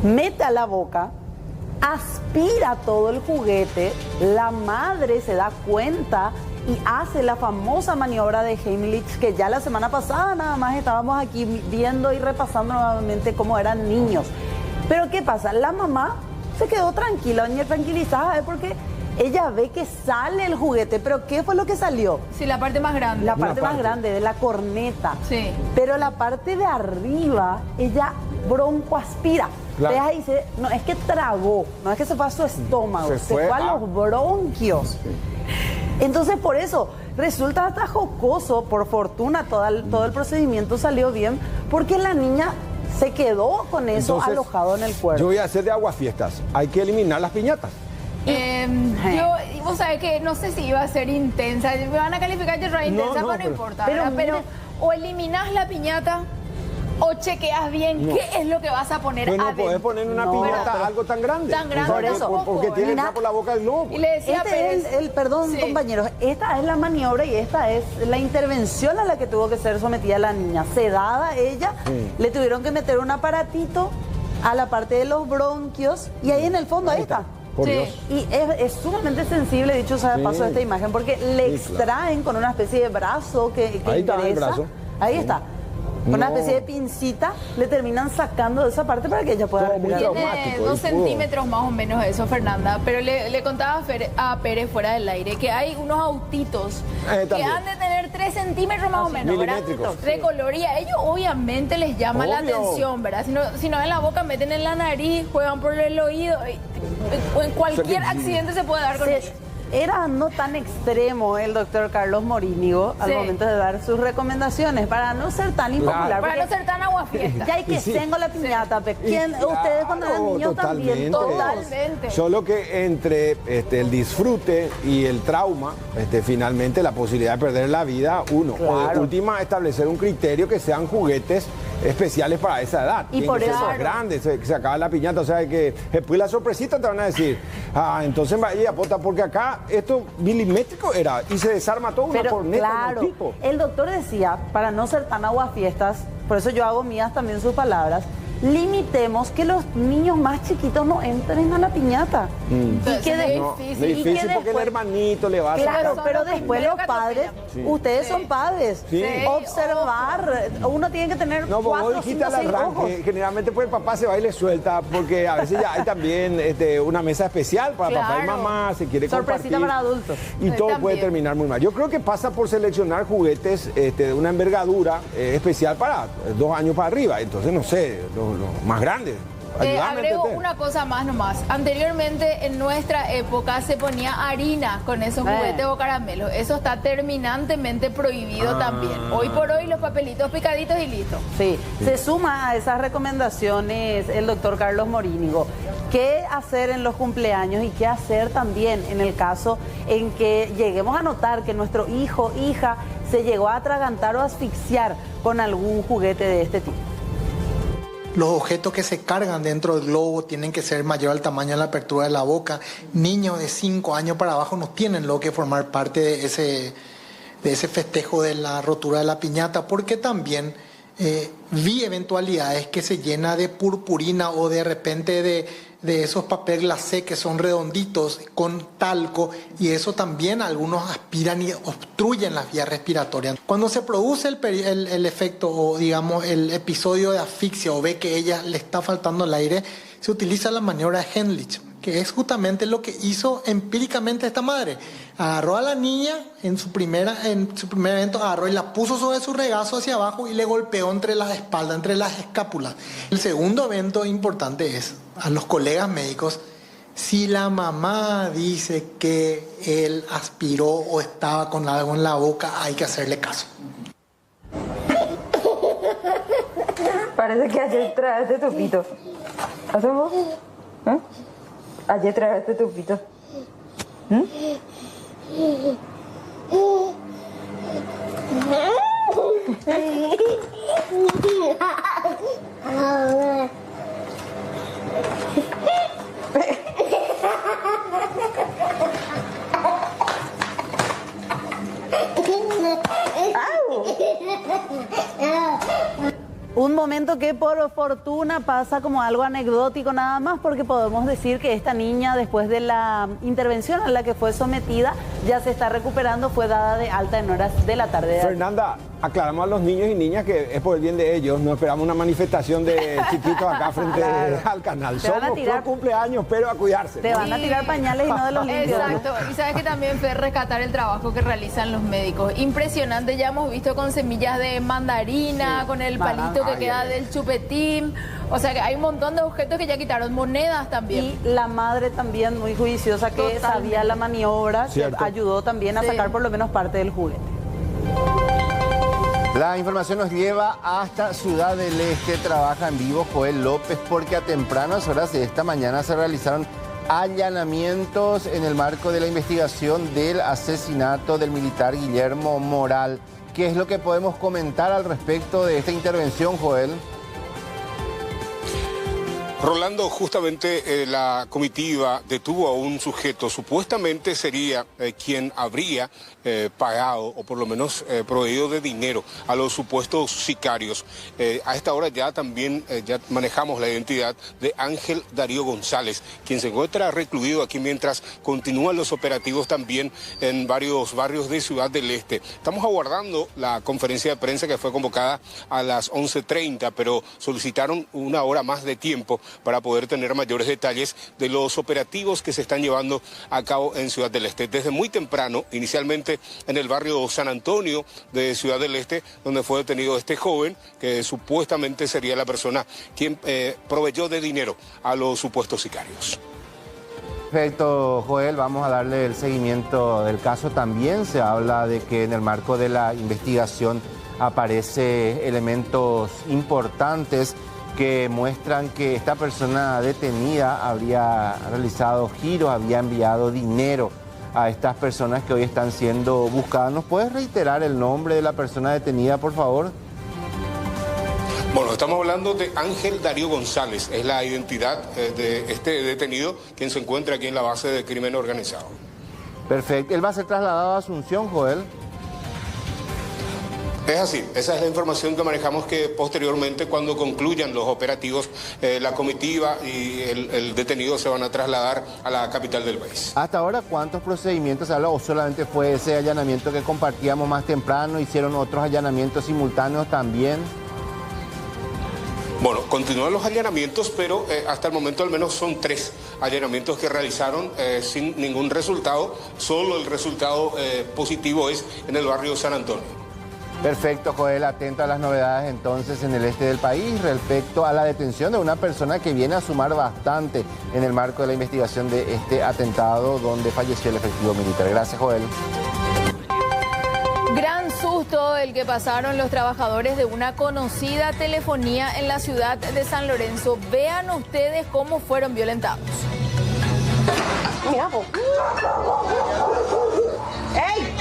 mete a la boca, aspira todo el juguete, la madre se da cuenta y hace la famosa maniobra de Heimlich, que ya la semana pasada nada más estábamos aquí viendo y repasando nuevamente cómo eran niños. Pero ¿qué pasa? La mamá se quedó tranquila, tranquilizada, porque ella ve que sale el juguete, pero ¿qué fue lo que salió? Sí, la parte más grande. La parte más grande, de la corneta. Sí. Pero la parte de arriba, ella broncoaspira. Claro. Entonces ahí dice, no es que tragó, no es que se fue a su estómago, se fue a los bronquios. Sí. Entonces por eso resulta hasta jocoso, por fortuna todo el procedimiento salió bien, porque la niña se quedó con eso. Entonces, alojado en el cuerpo. Yo voy a hacer de aguafiestas, hay que eliminar las piñatas. Vos sabés que no sé si iba a ser intensa, me van a calificar de intensa, pero no importa. Pero o eliminás la piñata o chequeas bien qué es lo que vas a poner adentro. No podés poner una piñata algo tan grande. Tan grande. Por eso. Porque tiene que entrar por la boca del globo. Y le decía perdón, compañeros, esta es la maniobra y esta es la intervención a la que tuvo que ser sometida la niña. Sedada ella, le tuvieron que meter un aparatito a la parte de los bronquios y ahí en el fondo, ahí está. Por Dios. Y es sumamente sensible, dicho sea de paso, esta imagen, porque le extraen con una especie de brazo que ahí interesa. está el brazo. Ahí está. Con una especie de pincita le terminan sacando de esa parte para que ella pueda respirar. Tiene 2 centímetros más o menos eso, Fernanda. Pero le contaba a Pérez fuera del aire que hay unos autitos que han de tener 3 centímetros más o menos, ¿verdad? De color. Y a ellos obviamente les llama la atención, ¿verdad? Si no en la boca, meten en la nariz, juegan por el oído. En cualquier accidente se puede dar con ellos. Era no tan extremo el doctor Carlos Morínigo al momento de dar sus recomendaciones para no ser tan impopular. Para no ser tan aguafiesta. Ya hay que tengo la piñata. Ustedes cuando eran niños también. Totalmente. Solo que entre el disfrute y el trauma, finalmente la posibilidad de perder la vida, uno. O de última, establecer un criterio que sean juguetes especiales para esa edad. Y por eso grandes, se acaba la piñata, o sea que después la sorpresita te van a decir, entonces vaya apota, porque acá esto milimétrico era y se desarma todo una corneta. Claro, tipo. El doctor decía, para no ser tan aguafiestas, por eso yo hago mías también sus palabras, limitemos que los niños más chiquitos no entren a la piñata. Y que es difícil porque el hermanito le va a sacar. Claro, pero después los padres, ustedes son padres, observar, uno tiene que tener 4, 5, 6 ojos. Generalmente pues el papá se va y le suelta, porque a veces ya hay también una mesa especial para papá y mamá, se quiere sorpresita compartir. Para adultos. Y todo puede terminar muy mal. Yo creo que pasa por seleccionar juguetes de una envergadura especial para 2 años para arriba, entonces no sé, los más grandes. Agrego una cosa más nomás. Anteriormente en nuestra época se ponía harina con esos juguetes o caramelos. Eso está terminantemente prohibido también. Hoy por hoy los papelitos picaditos y listo. Sí, se suma a esas recomendaciones el doctor Carlos Morínigo. ¿Qué hacer en los cumpleaños y qué hacer también en el caso en que lleguemos a notar que nuestro hijo, hija, se llegó a atragantar o asfixiar con algún juguete de este tipo? Los objetos que se cargan dentro del globo tienen que ser mayor al tamaño de la apertura de la boca. Niños de 5 años para abajo no tienen lo que formar parte de ese festejo de la rotura de la piñata, porque también vi eventualidades que se llena de purpurina o de repente de esos papel glacé que son redonditos con talco, y eso también algunos aspiran y obstruyen las vías respiratorias. Cuando se produce el efecto o digamos el episodio de asfixia o ve que ella le está faltando el aire, se utiliza la maniobra de Heimlich, que es justamente lo que hizo empíricamente esta madre. Agarró a la niña en su primer evento, agarró y la puso sobre su regazo hacia abajo y le golpeó entre las espaldas, entre las escápulas. El segundo evento importante es a los colegas médicos: si la mamá dice que él aspiró o estaba con algo en la boca, hay que hacerle caso. Parece que ayer traes tu pito. ¿Hacemos? ¿Eh? Ayer traes tu pito. Un momento que por fortuna pasa como algo anecdótico nada más, porque podemos decir que esta niña, después de la intervención a la que fue sometida, ya se está recuperando, fue dada de alta en horas de la tarde. Fernanda, aclaramos a los niños y niñas que es por el bien de ellos, no esperamos una manifestación de chiquitos acá frente al canal. Somos por cumpleaños, pero a cuidarse. Te van a tirar pañales y no de los limpios. Exacto, y sabes que también fue rescatar el trabajo que realizan los médicos. Impresionante, ya hemos visto con semillas de mandarina, con el palito que queda del chupetín. O sea que hay un montón de objetos que ya quitaron, monedas también. Y la madre también muy juiciosa, que sabía la maniobra, que ayudó también a sacar por lo menos parte del juguete. La información nos lleva hasta Ciudad del Este. Trabaja en vivo Joel López, porque a tempranas horas de esta mañana se realizaron allanamientos en el marco de la investigación del asesinato del militar Guillermo Moral. ¿Qué es lo que podemos comentar al respecto de esta intervención, Joel? Rolando, justamente la comitiva detuvo a un sujeto, supuestamente sería quien habría pagado o por lo menos proveído de dinero a los supuestos sicarios. A esta hora ya también ya manejamos la identidad de Ángel Darío González, quien se encuentra recluido aquí mientras continúan los operativos también en varios barrios de Ciudad del Este. Estamos aguardando la conferencia de prensa que fue convocada a las 11:30, pero solicitaron una hora más de tiempo para poder tener mayores detalles de los operativos que se están llevando a cabo en Ciudad del Este. Desde muy temprano, inicialmente en el barrio San Antonio de Ciudad del Este, donde fue detenido este joven, que supuestamente sería la persona quien proveyó de dinero a los supuestos sicarios. Perfecto, Joel, vamos a darle el seguimiento del caso. También se habla de que en el marco de la investigación aparece elementos importantes que muestran que esta persona detenida habría realizado giros, había enviado dinero a estas personas que hoy están siendo buscadas. ¿Nos puedes reiterar el nombre de la persona detenida, por favor? Bueno, estamos hablando de Ángel Darío González, es la identidad de este detenido, quien se encuentra aquí en la base de crimen organizado. Perfecto. ¿Él va a ser trasladado a Asunción, Joel? Es así, esa es la información que manejamos, que posteriormente, cuando concluyan los operativos, la comitiva y el detenido se van a trasladar a la capital del país. Hasta ahora, ¿cuántos procedimientos se habla o solamente fue ese allanamiento que compartíamos más temprano? ¿Hicieron otros allanamientos simultáneos también? Bueno, continúan los allanamientos, pero hasta el momento al menos son 3 allanamientos que realizaron sin ningún resultado. Solo el resultado positivo es en el barrio San Antonio. Perfecto, Joel, atento a las novedades entonces en el este del país respecto a la detención de una persona que viene a sumar bastante en el marco de la investigación de este atentado donde falleció el efectivo militar. Gracias, Joel. Gran susto el que pasaron los trabajadores de una conocida telefonía en la ciudad de San Lorenzo. Vean ustedes cómo fueron violentados. Mira, vos. ¡Ey!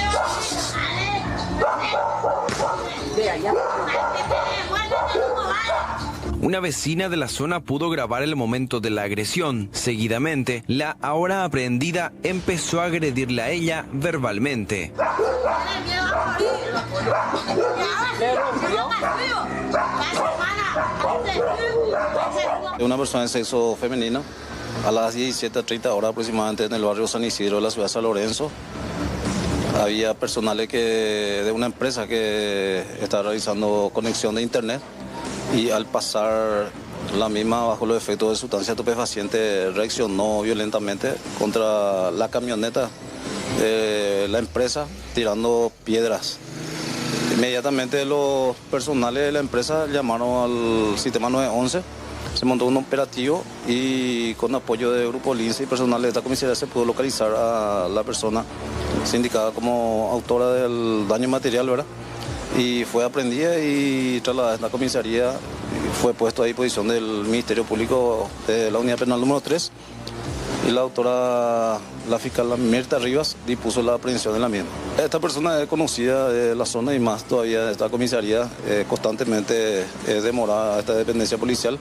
Una vecina de la zona pudo grabar el momento de la agresión. Seguidamente, la ahora aprehendida empezó a agredirla a ella verbalmente. Una persona de sexo femenino a las 17:30 horas aproximadamente en el barrio San Isidro de la ciudad de San Lorenzo. Había personales de una empresa que estaba realizando conexión de internet y al pasar la misma bajo los efectos de sustancia estupefaciente reaccionó violentamente contra la camioneta de la empresa tirando piedras. Inmediatamente los personales de la empresa llamaron al sistema 911. Se montó un operativo y con apoyo de Grupo Lince y personal de esta comisaría se pudo localizar a la persona indicada como autora del daño material, ¿verdad? Y fue aprehendida y trasladada a esta comisaría, fue puesto a disposición del Ministerio Público de la Unidad Penal número 3 y la autora, la fiscal Mirta Rivas, dispuso la aprehensión de la misma. Esta persona es conocida de la zona y más todavía de esta comisaría, constantemente es demorada a esta dependencia policial,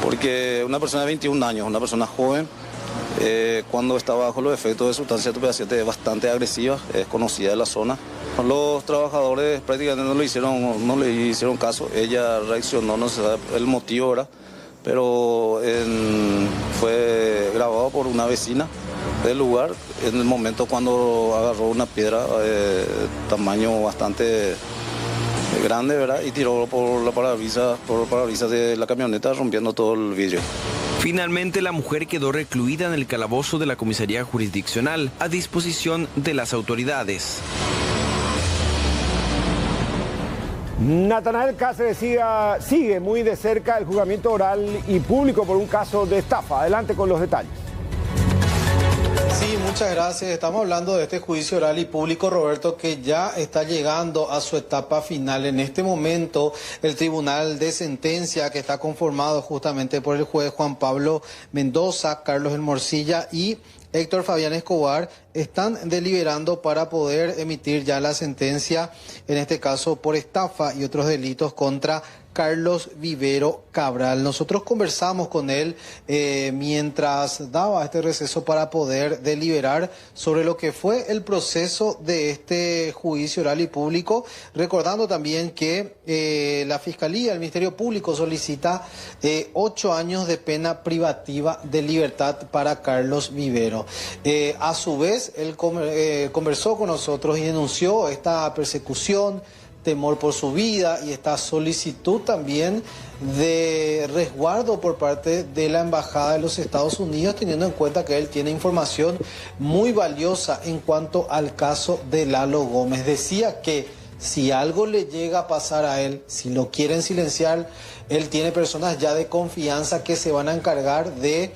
porque una persona de 21 años, una persona joven, cuando está bajo los efectos de sustancias estupefacientes es bastante agresiva, es conocida de la zona Los trabajadores prácticamente no le hicieron caso. Ella reaccionó, no se sabe el motivo, ¿verdad? Pero fue grabado por una vecina del lugar en el momento cuando agarró una piedra de tamaño bastante grande, ¿verdad? Y tiró por el parabrisas de la camioneta, rompiendo todo el vidrio. Finalmente, la mujer quedó recluida en el calabozo de la comisaría jurisdiccional a disposición de las autoridades. Natanael Cáceres sigue muy de cerca el juzgamiento oral y público por un caso de estafa. Adelante con los detalles. Sí, muchas gracias. Estamos hablando de este juicio oral y público, Roberto, que ya está llegando a su etapa final. En este momento, el tribunal de sentencia, que está conformado justamente por el juez Juan Pablo Mendoza, Carlos El Morcilla y Héctor Fabián Escobar, están deliberando para poder emitir ya la sentencia, en este caso por estafa y otros delitos contra Carlos Vivero Cabral. Nosotros conversamos con él mientras daba este receso para poder deliberar sobre lo que fue el proceso de este juicio oral y público, recordando también que la Fiscalía, el Ministerio Público solicita 8 años de pena privativa de libertad para Carlos Vivero. A su vez, él conversó con nosotros y denunció esta persecución, temor por su vida y esta solicitud también de resguardo por parte de la Embajada de los Estados Unidos, teniendo en cuenta que él tiene información muy valiosa en cuanto al caso de Lalo Gómez. Decía que si algo le llega a pasar a él, si lo quieren silenciar, él tiene personas ya de confianza que se van a encargar de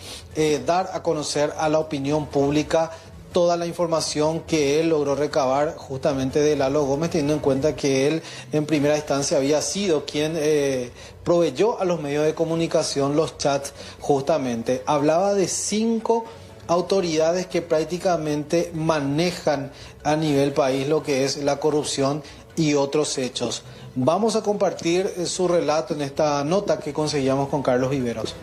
dar a conocer a la opinión pública toda la información que él logró recabar justamente de Lalo Gómez, teniendo en cuenta que él en primera instancia había sido quien proveyó a los medios de comunicación los chats justamente. Hablaba de 5 autoridades que prácticamente manejan a nivel país lo que es la corrupción y otros hechos. Vamos a compartir su relato en esta nota que conseguíamos con Carlos Viveros.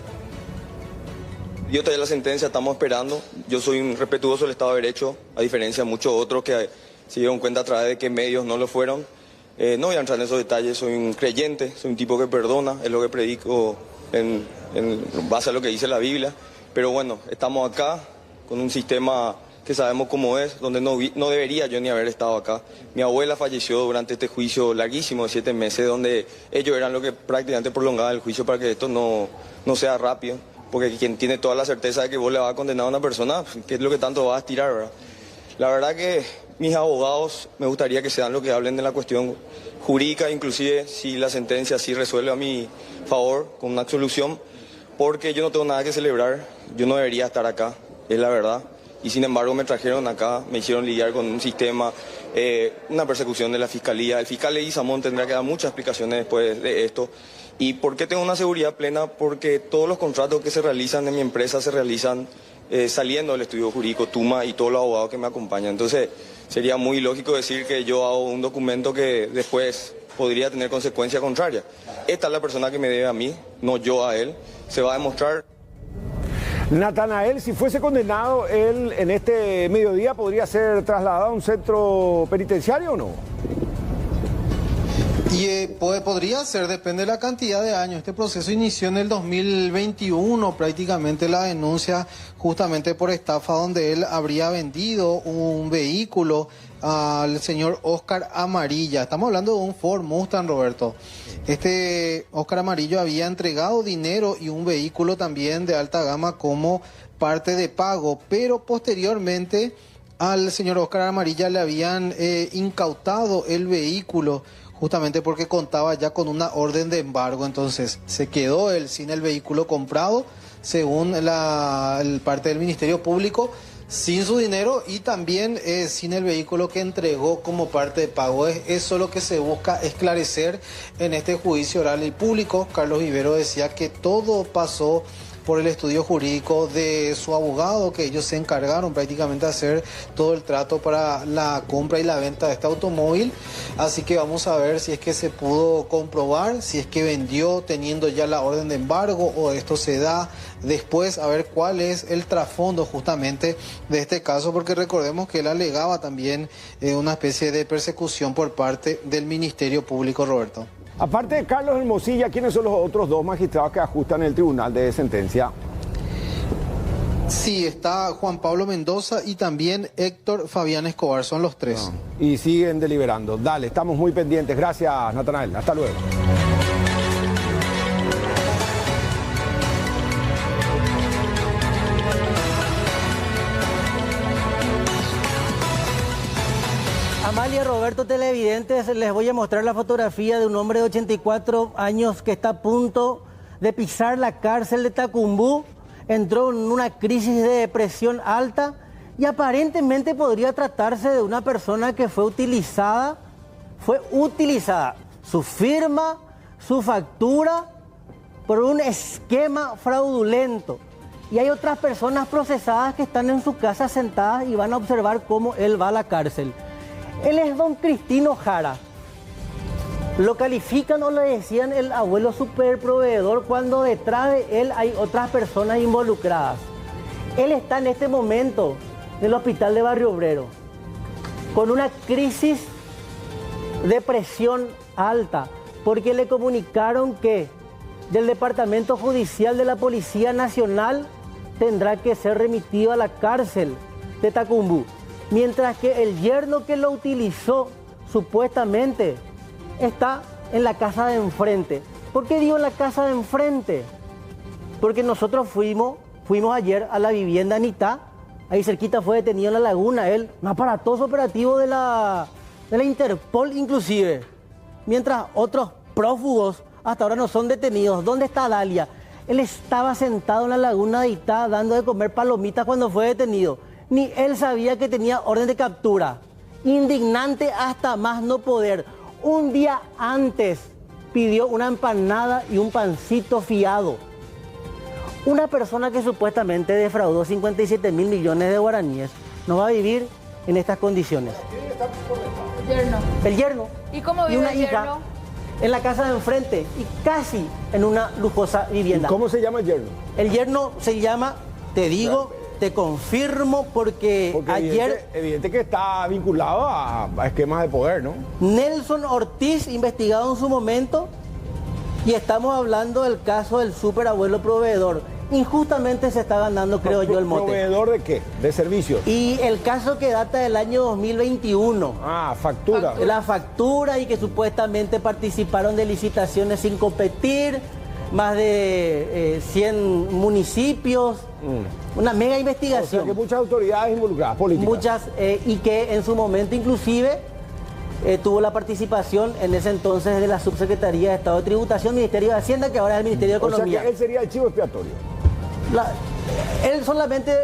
Yo todavía la sentencia, estamos esperando. Yo soy un respetuoso del Estado de Derecho, a diferencia de muchos otros que se dieron cuenta a través de que medios no lo fueron. No voy a entrar en esos detalles, soy un creyente, soy un tipo que perdona, es lo que predico en base a lo que dice la Biblia. Pero bueno, estamos acá con un sistema que sabemos cómo es, donde no debería yo ni haber estado acá. Mi abuela falleció durante este juicio larguísimo de 7 meses, donde ellos eran lo que prácticamente prolongaba el juicio para que esto no sea rápido. Porque quien tiene toda la certeza de que vos le vas a condenar a una persona, ¿qué es lo que tanto vas a estirar, verdad? La verdad que mis abogados me gustaría que sean los que hablen de la cuestión jurídica, inclusive si la sentencia sí resuelve a mi favor con una absolución, porque yo no tengo nada que celebrar, yo no debería estar acá, es la verdad. Y sin embargo me trajeron acá, me hicieron lidiar con un sistema, una persecución de la Fiscalía. El fiscal Leguizamón tendrá que dar muchas explicaciones después de esto. ¿Y por qué tengo una seguridad plena? Porque todos los contratos que se realizan en mi empresa se realizan saliendo del estudio jurídico Tuma y todos los abogados que me acompañan. Entonces sería muy lógico decir que yo hago un documento que después podría tener consecuencias contrarias. Esta es la persona que me debe a mí, no yo a él. Se va a demostrar. Natanael, si fuese condenado, él en este mediodía podría ser trasladado a un centro penitenciario o no? Y podría ser, depende de la cantidad de años. Este proceso inició en el 2021, prácticamente la denuncia justamente por estafa, donde él habría vendido un vehículo al señor Oscar Amarilla. Estamos hablando de un Ford Mustang, Roberto. Este Oscar Amarillo había entregado dinero y un vehículo también de alta gama como parte de pago, pero posteriormente al señor Oscar Amarilla le habían incautado el vehículo, justamente porque contaba ya con una orden de embargo. Entonces se quedó él sin el vehículo comprado, según el parte del Ministerio Público, sin su dinero y también sin el vehículo que entregó como parte de pago. Es eso lo que se busca esclarecer en este juicio oral y público. Carlos Vivero decía que todo pasó por el estudio jurídico de su abogado, que ellos se encargaron prácticamente de hacer todo el trato para la compra y la venta de este automóvil. Así que vamos a ver si es que se pudo comprobar, si es que vendió teniendo ya la orden de embargo o esto se da después, a ver cuál es el trasfondo justamente de este caso, porque recordemos que él alegaba también una especie de persecución por parte del Ministerio Público, Roberto. Aparte de Carlos Hermosilla, ¿quiénes son los otros dos magistrados que ajustan el tribunal de sentencia? Sí, está Juan Pablo Mendoza y también Héctor Fabián Escobar, son los tres. Y siguen deliberando. Dale, estamos muy pendientes. Gracias, Natanael. Hasta luego. Amalia, Roberto, televidentes, les voy a mostrar la fotografía de un hombre de 84 años que está a punto de pisar la cárcel de Tacumbú. Entró en una crisis de depresión alta y aparentemente podría tratarse de una persona que fue utilizada su firma, su factura, por un esquema fraudulento. Y hay otras personas procesadas que están en su casa sentadas y van a observar cómo él va a la cárcel. Él es don Cristino Jara. Lo califican o le decían el abuelo superproveedor cuando detrás de él hay otras personas involucradas. Él está en este momento en el hospital de Barrio Obrero con una crisis de presión alta porque le comunicaron que del Departamento Judicial de la Policía Nacional tendrá que ser remitido a la cárcel de Tacumbú. Mientras que el yerno que lo utilizó supuestamente está en la casa de enfrente. ¿Por qué digo en la casa de enfrente? Porque nosotros fuimos ayer a la vivienda Anitá, ahí cerquita fue detenido en la laguna, él, un aparatoso operativo de la Interpol inclusive. Mientras otros prófugos hasta ahora no son detenidos. ¿Dónde está Dalia? Él estaba sentado en la laguna de Itá dando de comer palomitas cuando fue detenido. Ni él sabía que tenía orden de captura. Indignante hasta más no poder. Un día antes pidió una empanada y un pancito fiado. Una persona que supuestamente defraudó 57 mil millones de guaraníes no va a vivir en estas condiciones. El yerno. ¿Y cómo vive una el hija yerno? En la casa de enfrente y casi en una lujosa vivienda. ¿Y cómo se llama el yerno? El yerno se llama, te digo, te confirmo porque ayer... Evidente que está vinculado a esquemas de poder, ¿no? Nelson Ortiz, investigado en su momento, y estamos hablando del caso del superabuelo proveedor. Injustamente se está ganando, creo yo, el mote. ¿Proveedor de qué? ¿De servicios? Y el caso que data del año 2021. Ah, factura. La factura y que supuestamente participaron de licitaciones sin competir, más de 100 municipios, una mega investigación. O sea que muchas autoridades involucradas, políticas. Muchas, y que en su momento inclusive tuvo la participación en ese entonces de la Subsecretaría de Estado de Tributación, Ministerio de Hacienda, que ahora es el Ministerio de Economía. O sea que él sería el chivo expiatorio. Él solamente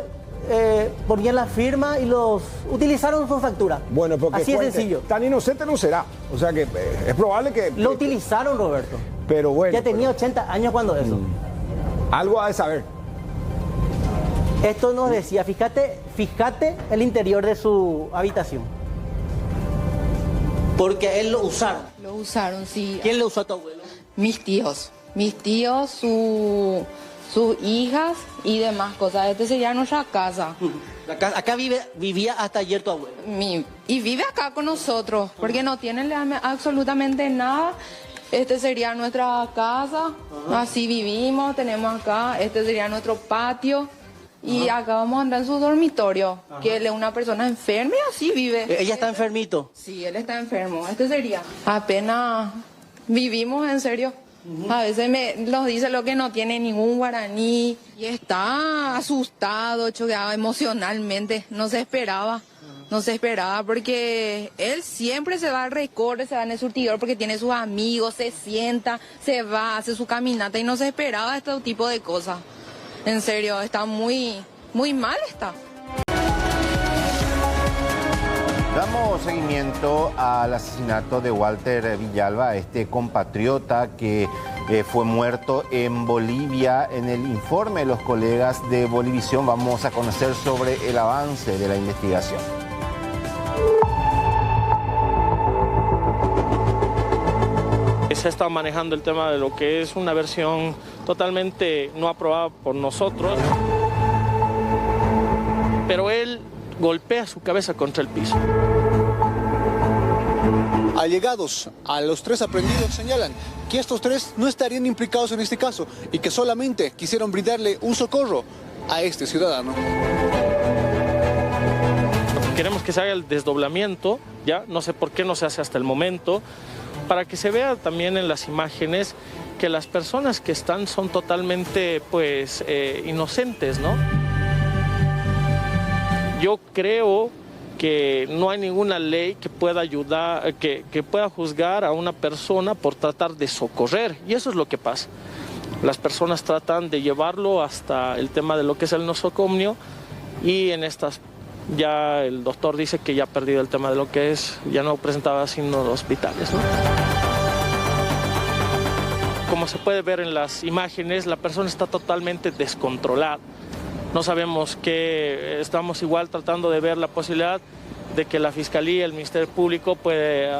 ponía la firma y los utilizaron su factura. Bueno, porque así es sencillo. Tan inocente no será. O sea que es probable que... Lo utilizaron, Roberto. Pero bueno. Ya tenía 80 años cuando eso. Algo ha de saber. Esto nos decía, fíjate el interior de su habitación. Porque a él lo usaron. Lo usaron, sí. ¿Quién lo usó a tu abuelo? Mis tíos, sus hijas y demás cosas. Este sería nuestra casa. Acá vivía hasta ayer tu abuelo. Y vive acá con nosotros, porque no tiene absolutamente nada. Este sería nuestra casa, así vivimos, tenemos acá, este sería nuestro patio. Y acá vamos a andar en su dormitorio, que él es una persona enferma y así vive. ¿Ella está enfermito? Sí, él está enfermo. Este sería. Apenas vivimos, en serio. A veces nos dice lo que no tiene ningún guaraní. Y está asustado, choqueado emocionalmente. No se esperaba porque él siempre se va al recorte, se va en el surtidor porque tiene sus amigos, se sienta, se va, hace su caminata y no se esperaba este tipo de cosas. En serio, está muy mal está. Damos seguimiento al asesinato de Walter Villalba, este compatriota que fue muerto en Bolivia. En el informe de los colegas de Bolivisión vamos a conocer sobre el avance de la investigación. Se está manejando el tema de lo que es una versión totalmente no aprobada por nosotros, pero él golpea su cabeza contra el piso. Allegados a los 3 aprendidos señalan que estos 3 no estarían implicados en este caso y que solamente quisieron brindarle un socorro a este ciudadano. Queremos que se haga el desdoblamiento, ya no sé por qué no se hace hasta el momento, para que se vea también en las imágenes que las personas que están son totalmente pues inocentes, ¿no? Yo creo que no hay ninguna ley que pueda ayudar, que pueda juzgar a una persona por tratar de socorrer, y eso es lo que pasa. Las personas tratan de llevarlo hasta el tema de lo que es el nosocomio, y en estas ya el doctor dice que ya ha perdido el tema de lo que es, ya no presentaba signos hospitales, ¿no? Como se puede ver en las imágenes, la persona está totalmente descontrolada. No sabemos qué, estamos igual tratando de ver la posibilidad de que la Fiscalía, el Ministerio Público puede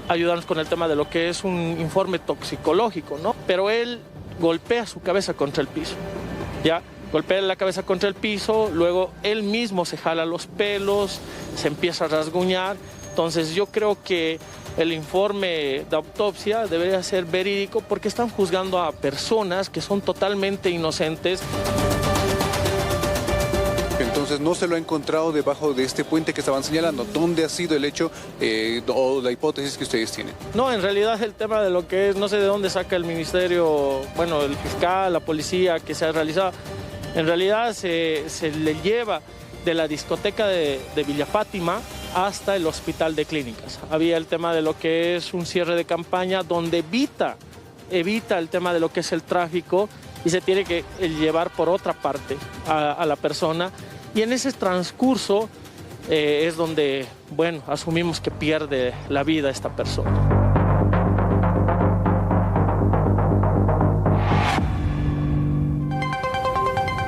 ayudarnos con el tema de lo que es un informe toxicológico, ¿no? Pero él golpea su cabeza contra el piso, ¿ya? Golpea la cabeza contra el piso, luego él mismo se jala los pelos, se empieza a rasguñar. Entonces yo creo que el informe de autopsia debería ser verídico porque están juzgando a personas que son totalmente inocentes. Entonces no se lo ha encontrado debajo de este puente que estaban señalando. ¿Dónde ha sido el hecho o la hipótesis que ustedes tienen? No, en realidad el tema de lo que es, no sé de dónde saca el ministerio, bueno, el fiscal, la policía que se ha realizado. En realidad se le lleva de la discoteca de Villa Fátima hasta el hospital de clínicas. Había el tema de lo que es un cierre de campaña donde evita el tema de lo que es el tráfico y se tiene que llevar por otra parte a la persona. Y en ese transcurso es donde, bueno, asumimos que pierde la vida esta persona.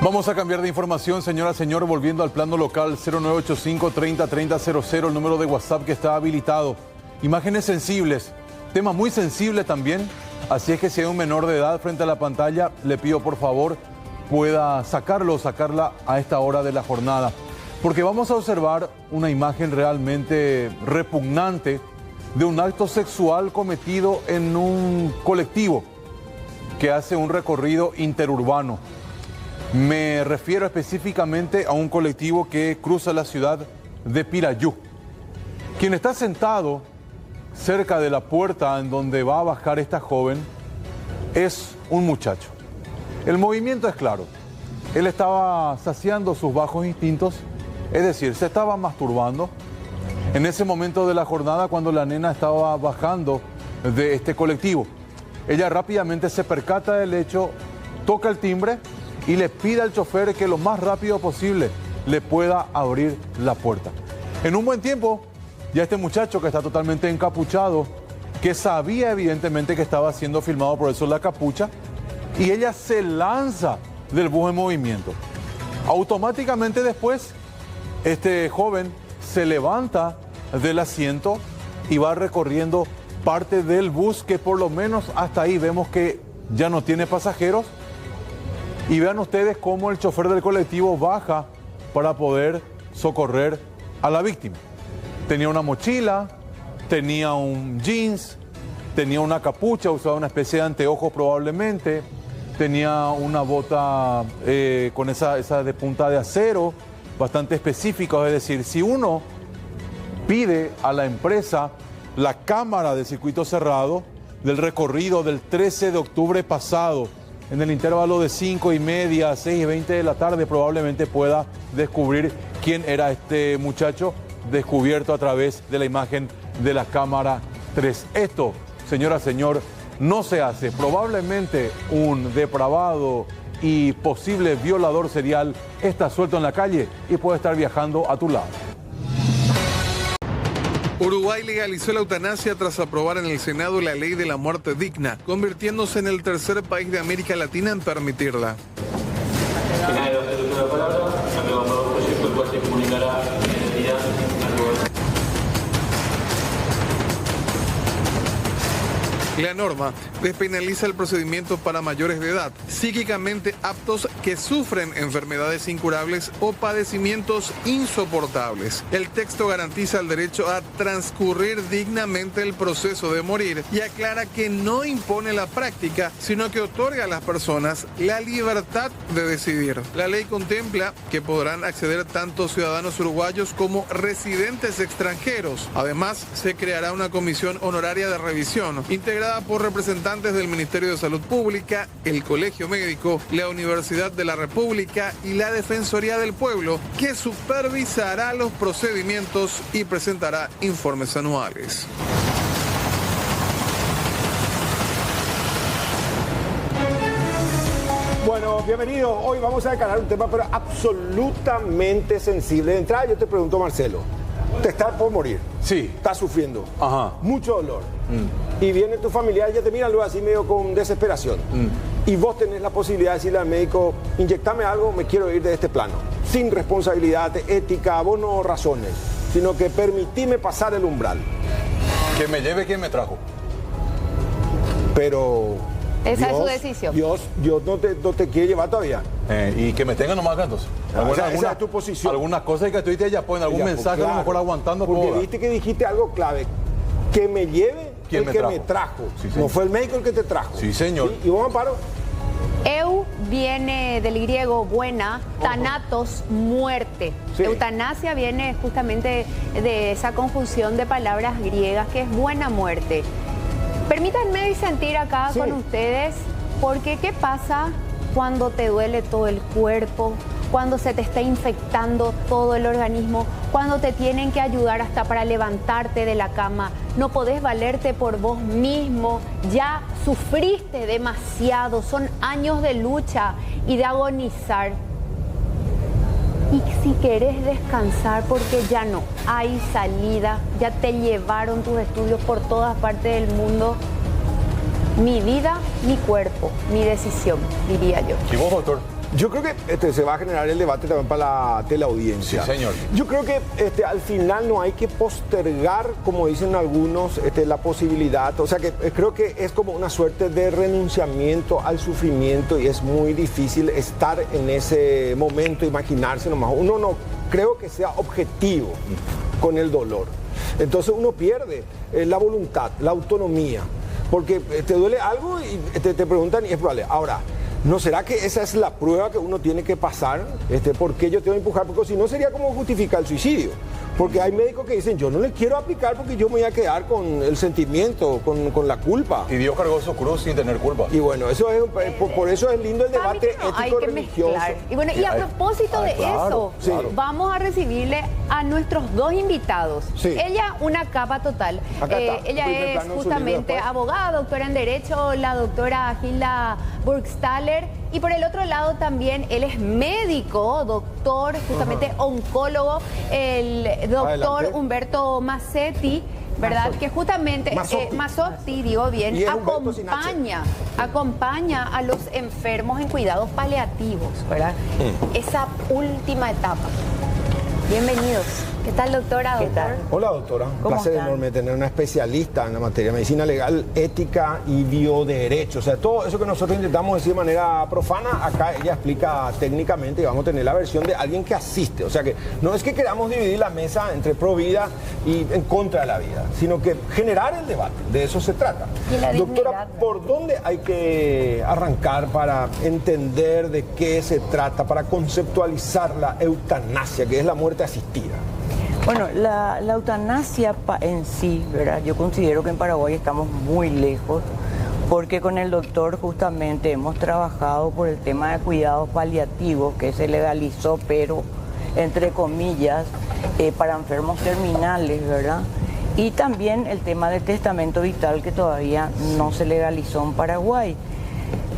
Vamos a cambiar de información, señora, señor, volviendo al plano local, 0985-30-3000, el número de WhatsApp que está habilitado. Imágenes sensibles, tema muy sensible también, así es que si hay un menor de edad frente a la pantalla, le pido por favor pueda sacarlo o sacarla a esta hora de la jornada, porque vamos a observar una imagen realmente repugnante de un acto sexual cometido en un colectivo que hace un recorrido interurbano. Me refiero específicamente a un colectivo que cruza la ciudad de Pirayú. Quien está sentado cerca de la puerta en donde va a bajar esta joven es un muchacho. El movimiento es claro. Él estaba saciando sus bajos instintos, es decir, se estaba masturbando. En ese momento de la jornada, cuando la nena estaba bajando de este colectivo, ella rápidamente se percata del hecho, toca el timbre y le pide al chofer que lo más rápido posible le pueda abrir la puerta. En un buen tiempo, ya este muchacho que está totalmente encapuchado, que sabía evidentemente que estaba siendo filmado, por eso la capucha, y ella se lanza del bus en movimiento. Automáticamente después, este joven se levanta del asiento y va recorriendo parte del bus que por lo menos hasta ahí vemos que ya no tiene pasajeros. Y vean ustedes cómo el chofer del colectivo baja para poder socorrer a la víctima. Tenía una mochila, tenía un jeans, tenía una capucha, usaba una especie de anteojos probablemente, tenía una bota con esa de punta de acero, bastante específica. Es decir, si uno pide a la empresa la cámara de circuito cerrado del recorrido del 13 de octubre pasado, en el intervalo de 5:30 a 6:20 de la tarde, probablemente pueda descubrir quién era este muchacho, descubierto a través de la imagen de la cámara 3. Esto, señora, señor, no se hace. Probablemente un depravado y posible violador serial está suelto en la calle y puede estar viajando a tu lado. Uruguay legalizó la eutanasia tras aprobar en el Senado la ley de la muerte digna, convirtiéndose en el tercer país de América Latina en permitirla. La norma despenaliza el procedimiento para mayores de edad, psíquicamente aptos que sufren enfermedades incurables o padecimientos insoportables. El texto garantiza el derecho a transcurrir dignamente el proceso de morir y aclara que no impone la práctica, sino que otorga a las personas la libertad de decidir. La ley contempla que podrán acceder tanto ciudadanos uruguayos como residentes extranjeros. Además, se creará una comisión honoraria de revisión, integrada por representantes del Ministerio de Salud Pública, el Colegio Médico, la Universidad de la República y la Defensoría del Pueblo, que supervisará los procedimientos y presentará informes anuales. Bueno, bienvenidos. Hoy vamos a encarar un tema pero absolutamente sensible. De entrada yo te pregunto, Marcelo, ¿te estás por morir? Sí. ¿Estás sufriendo? Ajá. Mucho dolor. Y viene tu familiar y ya te miran luego así medio con desesperación. Y vos tenés la posibilidad de decirle al médico, inyectame algo, me quiero ir de este plano. Sin responsabilidad ética, vos no razones, sino que permitime pasar el umbral. Que me lleve quien me trajo. Pero... Esa Dios, es su decisión. Dios no te quiere llevar todavía. Y que me tengan nomás acá entonces. Esa es tu posición. Algunas cosas que estuviste ya ponen algún mensaje, claro, a lo mejor aguantando. Porque viste que dijiste algo clave. Que me lleve el que me trajo. Sí, no fue el médico el que te trajo. Sí, señor. ¿Sí? ¿Y vos, Amparo? Eu viene del griego buena, thanatos, muerte. Sí. Eutanasia viene justamente de esa conjunción de palabras griegas que es buena muerte. Permítanme disentir acá con ustedes, porque ¿qué pasa cuando te duele todo el cuerpo? Cuando se te está infectando todo el organismo, cuando te tienen que ayudar hasta para levantarte de la cama, no podés valerte por vos mismo, ya sufriste demasiado, son años de lucha y de agonizar. Y si querés descansar porque ya no hay salida, ya te llevaron tus estudios por todas partes del mundo, mi vida, mi cuerpo, mi decisión, diría yo. ¿Y vos, doctor? Yo creo que se va a generar el debate también para la teleaudiencia. Sí, señor. Yo creo que al final no hay que postergar, como dicen algunos, la posibilidad. O sea, que creo que es como una suerte de renunciamiento al sufrimiento y es muy difícil estar en ese momento, imaginarse nomás. Uno no creo que sea objetivo con el dolor. Entonces uno pierde la voluntad, la autonomía. Porque te duele algo y te preguntan y es probable. Ahora, ¿no será que esa es la prueba que uno tiene que pasar? ¿Por qué yo tengo que empujar? Porque si no sería como justificar el suicidio. Porque hay médicos que dicen, yo no le quiero aplicar porque yo me voy a quedar con el sentimiento, con la culpa. Y Dios cargó su cruz sin tener culpa. Y bueno, eso es, por eso es lindo el debate ético-religioso. Y bueno, y a propósito de eso, vamos a recibirle a nuestros dos invitados. Sí. Ella, una capa total. Ella es justamente abogada, doctora en Derecho, la doctora Gilda Burgstaller. Y por el otro lado también él es médico, doctor, justamente oncólogo, el doctor Humberto Mazzetti, ¿verdad? Que justamente Mazzotti, digo bien, acompaña a los enfermos en cuidados paliativos, ¿verdad? Esa última etapa. Bienvenidos. ¿Qué tal, doctora? ¿Qué tal? Hola, doctora. Un placer enorme tener una especialista en la materia de medicina legal, ética y bioderecho. O sea, todo eso que nosotros intentamos decir de manera profana, acá ella explica técnicamente y vamos a tener la versión de alguien que asiste. O sea, que no es que queramos dividir la mesa entre pro vida y en contra de la vida, sino que generar el debate. De eso se trata. Doctora, ¿por dónde hay que arrancar para entender de qué se trata, para conceptualizar la eutanasia, que es la muerte asistida? Bueno, la eutanasia en sí, ¿verdad? Yo considero que en Paraguay estamos muy lejos porque con el doctor justamente hemos trabajado por el tema de cuidados paliativos que se legalizó, pero entre comillas, para enfermos terminales, ¿verdad? Y también el tema del testamento vital que todavía no se legalizó en Paraguay.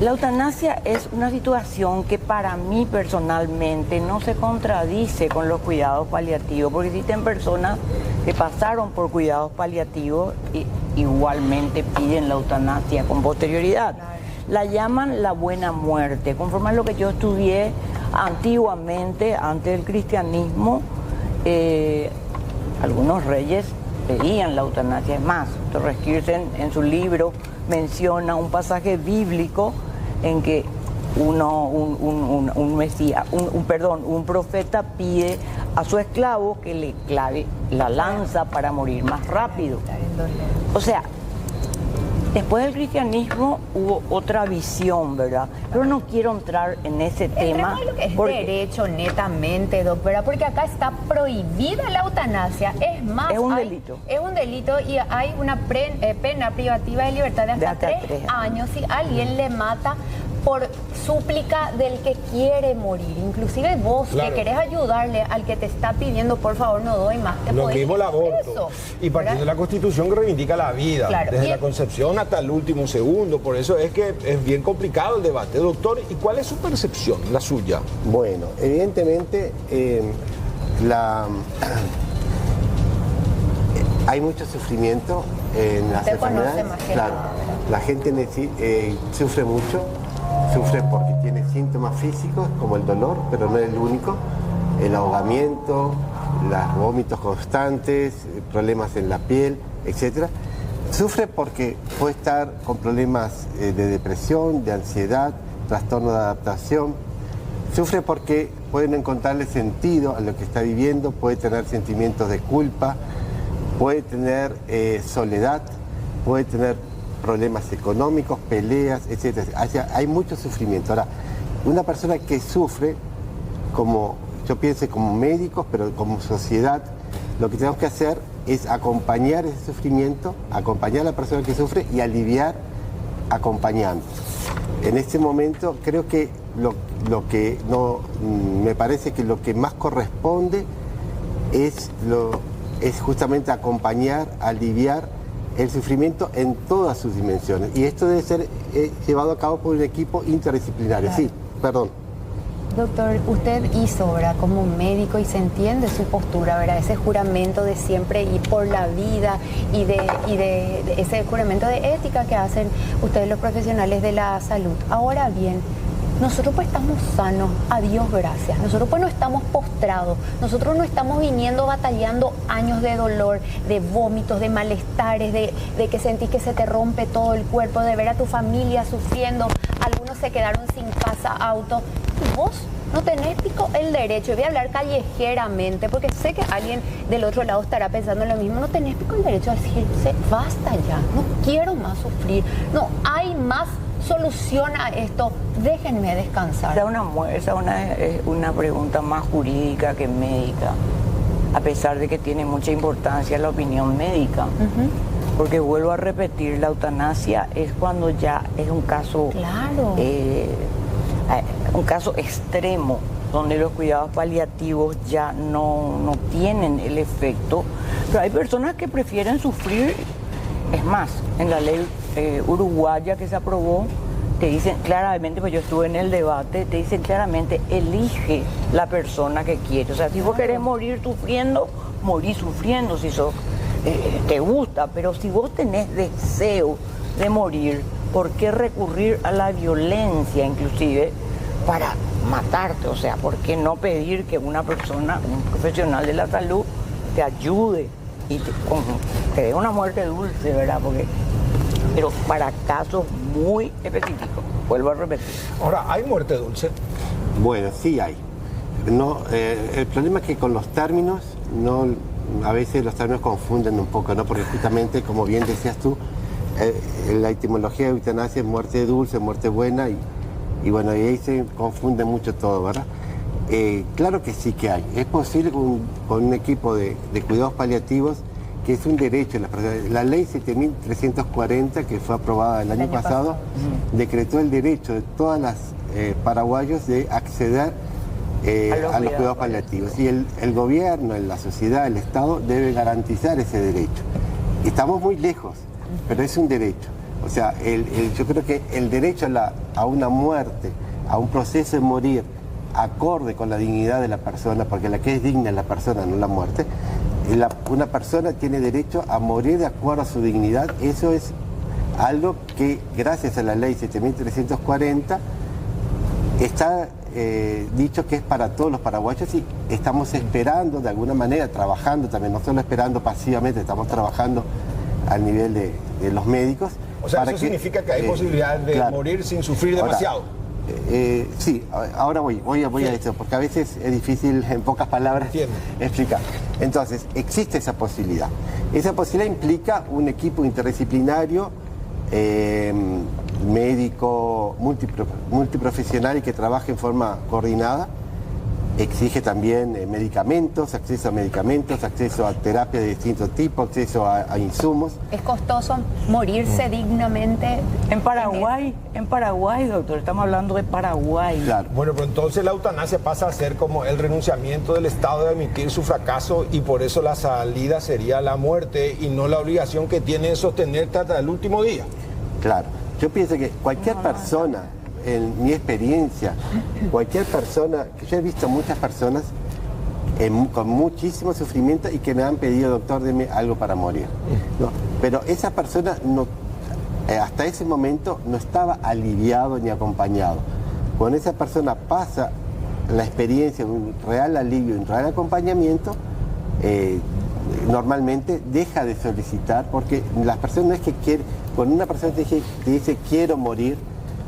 La eutanasia es una situación que para mí personalmente no se contradice con los cuidados paliativos, porque existen personas que pasaron por cuidados paliativos e igualmente piden la eutanasia con posterioridad. La llaman la buena muerte, conforme a lo que yo estudié antiguamente, antes del cristianismo. Algunos reyes pedían la eutanasia. Es más, Torres Kirchen en su libro menciona un pasaje bíblico en que un profeta pide a su esclavo que le clave la lanza para morir más rápido. O sea, después del cristianismo hubo otra visión, ¿verdad? Pero no quiero entrar en ese tema. Es derecho netamente, doctora, porque acá está prohibida la eutanasia. Es más, es un delito. Es un delito y hay una pena privativa de libertad de hasta 3 años si alguien le mata por súplica del que quiere morir. Inclusive vos, que querés ayudarle al que te está pidiendo, por favor, no doy más. Lo mismo el aborto. Y partiendo de la Constitución que reivindica la vida, desde la concepción hasta el último segundo. Por eso es que es bien complicado el debate. Doctor, ¿y cuál es su percepción, la suya? Bueno, evidentemente hay mucho sufrimiento en las enfermedades. Claro, la gente sufre mucho. Sufre porque tiene síntomas físicos como el dolor, pero no es el único, el ahogamiento, los vómitos constantes, problemas en la piel, etc. Sufre porque puede estar con problemas de depresión, de ansiedad, trastorno de adaptación. Sufre porque puede no encontrarle sentido a lo que está viviendo, puede tener sentimientos de culpa, puede tener soledad, puede tener problemas económicos, peleas, etc. Hay mucho sufrimiento. Ahora, una persona que sufre, como yo pienso como médicos, pero como sociedad, lo que tenemos que hacer es acompañar ese sufrimiento, acompañar a la persona que sufre y aliviar acompañando. En este momento creo que me parece que lo que más corresponde es justamente acompañar, aliviar el sufrimiento en todas sus dimensiones. Y esto debe ser llevado a cabo por un equipo interdisciplinario. Sí, perdón. Doctor, usted hizo, ¿verdad?, como médico, y se entiende su postura, ¿verdad?, ese juramento de siempre ir por la vida y de ese juramento de ética que hacen ustedes los profesionales de la salud. Ahora bien, nosotros pues estamos sanos, a Dios gracias. Nosotros pues no estamos postrados, nosotros no estamos viniendo batallando años de dolor, de vómitos, de malestares, de que sentís que se te rompe todo el cuerpo, de ver a tu familia sufriendo. Algunos se quedaron sin casa, auto. Y vos no tenés el derecho, y voy a hablar callejeramente, porque sé que alguien del otro lado estará pensando lo mismo, no tenés el derecho a decirse, basta ya, no quiero más sufrir, no hay más solución a esto, déjenme descansar. Esa es una pregunta más jurídica que médica, a pesar de que tiene mucha importancia la opinión médica. Porque vuelvo a repetir, la eutanasia es cuando ya es un caso, un caso extremo, donde los cuidados paliativos ya no tienen el efecto. Pero hay personas que prefieren sufrir. Es más, en la ley uruguaya que se aprobó, te dicen claramente, pues yo estuve en el debate, te dicen claramente, elige la persona que quiere. O sea, si vos querés morir sufriendo, morí sufriendo, si sos, te gusta, pero si vos tenés deseo de morir, ¿por qué recurrir a la violencia inclusive para matarte? O sea, ¿por qué no pedir que una persona, un profesional de la salud, te ayude y te dé una muerte dulce, ¿verdad? Pero para casos muy específicos, vuelvo a repetir. Ahora, ¿hay muerte dulce? Bueno, sí hay. No, el problema es que con los términos, a veces los términos confunden un poco, ¿no? Porque justamente, como bien decías tú, la etimología de eutanasia es muerte dulce, muerte buena, y bueno, y ahí se confunde mucho todo, ¿verdad? Claro que sí que hay. Es posible con un equipo de cuidados paliativos, que es un derecho de las personas. La ley 7.340, que fue aprobada el año pasado, decretó el derecho de todas las paraguayos de acceder a los cuidados paliativos. Y el gobierno, la sociedad, el Estado debe garantizar ese derecho. Estamos muy lejos, pero es un derecho. O sea, yo creo que el derecho a una muerte, a un proceso de morir acorde con la dignidad de la persona, porque la que es digna es la persona, no la muerte. Una persona tiene derecho a morir de acuerdo a su dignidad. Eso es algo que, gracias a la ley 7.340, está dicho que es para todos los paraguayos, y estamos esperando, de alguna manera, trabajando también, no solo esperando pasivamente, estamos trabajando al nivel de los médicos. O sea, eso significa que hay posibilidad de morir sin sufrir demasiado. Sí, ahora voy a esto, porque a veces es difícil en pocas palabras explicar. Entonces, existe esa posibilidad. Esa posibilidad implica un equipo interdisciplinario, médico, multiprofesional y que trabaje en forma coordinada. Exige también medicamentos, acceso a terapia de distinto tipo, acceso a insumos. ¿Es costoso morirse dignamente? En Paraguay, doctor, estamos hablando de Paraguay. Claro. Bueno, pero entonces la eutanasia pasa a ser como el renunciamiento del Estado de admitir su fracaso, y por eso la salida sería la muerte y no la obligación que tiene de sostenerte hasta el último día. Claro, yo pienso que cualquier persona, en mi experiencia, cualquier persona, que yo he visto muchas personas con muchísimo sufrimiento y que me han pedido, doctor, deme algo para morir, ¿no? Pero esa persona hasta ese momento no estaba aliviado ni acompañado. Cuando esa persona pasa la experiencia de un real alivio, un real acompañamiento, normalmente deja de solicitar, porque las personas no es que quieren, cuando una persona te dice quiero morir,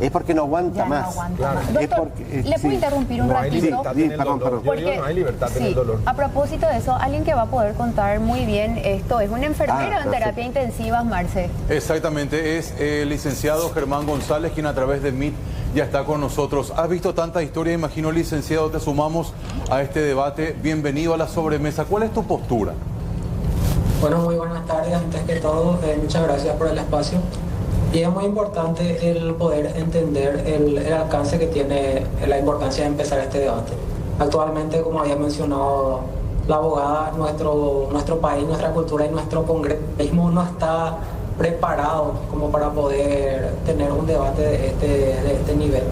es porque no aguanta más. No aguanta más. Doctor, ¿le puedo interrumpir un ratito? Perdón. Porque, no hay libertad en el dolor. A propósito de eso, alguien que va a poder contar muy bien esto es una enfermera en terapia intensiva, Marce. Exactamente, es el licenciado Germán González, quien a través de Meet ya está con nosotros. Has visto tantas historias, imagino, licenciado, te sumamos a este debate. Bienvenido a la sobremesa. ¿Cuál es tu postura? Bueno, muy buenas tardes. Antes que todo, muchas gracias por el espacio. Y es muy importante el poder entender el alcance que tiene, la importancia de empezar este debate. Actualmente, como había mencionado la abogada, nuestro país, nuestra cultura y nuestro congresismo no está preparado como para poder tener un debate de este nivel.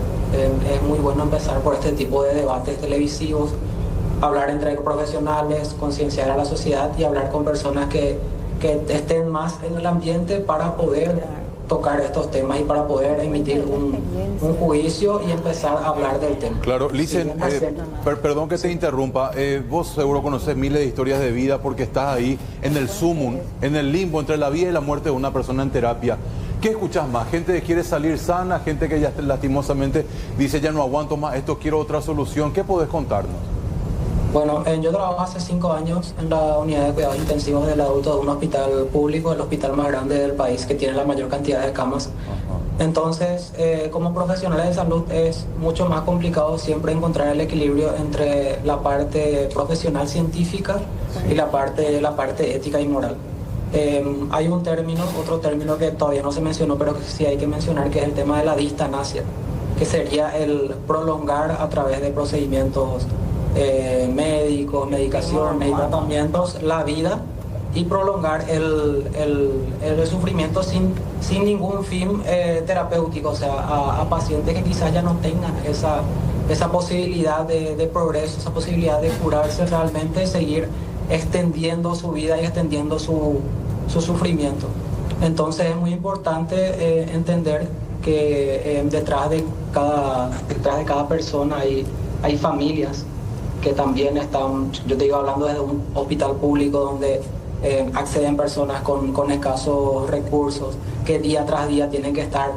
Es muy bueno empezar por este tipo de debates televisivos, hablar entre profesionales, concienciar a la sociedad y hablar con personas que estén más en el ambiente para poder tocar estos temas y para poder emitir un juicio y empezar a hablar del tema. Claro, Licen, perdón que te interrumpa, vos seguro conoces miles de historias de vida porque estás ahí en el sumum, en el limbo entre la vida y la muerte de una persona en terapia. ¿Qué escuchas más? Gente que quiere salir sana, gente que ya lastimosamente dice ya no aguanto más esto, quiero otra solución. ¿Qué podés contarnos? Bueno, yo trabajo hace 5 años en la unidad de cuidados intensivos del adulto de un hospital público, el hospital más grande del país, que tiene la mayor cantidad de camas. Entonces, como profesionales de salud es mucho más complicado siempre encontrar el equilibrio entre la parte profesional científica y la parte ética y moral. Hay otro término que todavía no se mencionó, pero que sí hay que mencionar, que es el tema de la distanasia, que sería el prolongar a través de procedimientos médicos, medicaciones y tratamientos la vida y prolongar el sufrimiento sin ningún fin terapéutico, o sea, a pacientes que quizás ya no tengan esa posibilidad de progreso, esa posibilidad de curarse realmente, seguir extendiendo su vida y extendiendo su sufrimiento. Entonces es muy importante entender que detrás de cada persona hay familias que también están, yo te digo, hablando desde un hospital público donde acceden personas con escasos recursos, que día tras día tienen que estar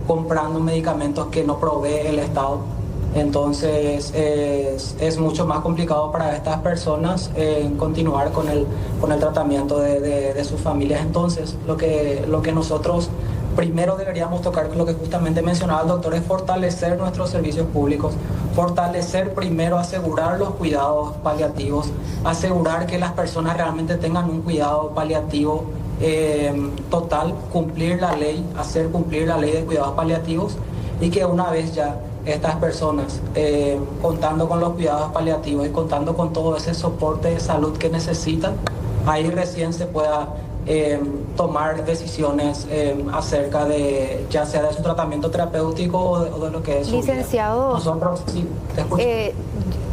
comprando medicamentos que no provee el Estado. Entonces es mucho más complicado para estas personas continuar con el tratamiento de sus familias. Entonces lo que nosotros primero deberíamos tocar, lo que justamente mencionaba el doctor, es fortalecer nuestros servicios públicos, fortalecer primero, asegurar los cuidados paliativos, asegurar que las personas realmente tengan un cuidado paliativo total, cumplir la ley, hacer cumplir la ley de cuidados paliativos, y que una vez ya estas personas contando con los cuidados paliativos y contando con todo ese soporte de salud que necesitan, ahí recién se pueda tomar decisiones acerca de, ya sea de su tratamiento terapéutico o de lo que es su Licenciado, vida. Nosotros, sí, te escucho.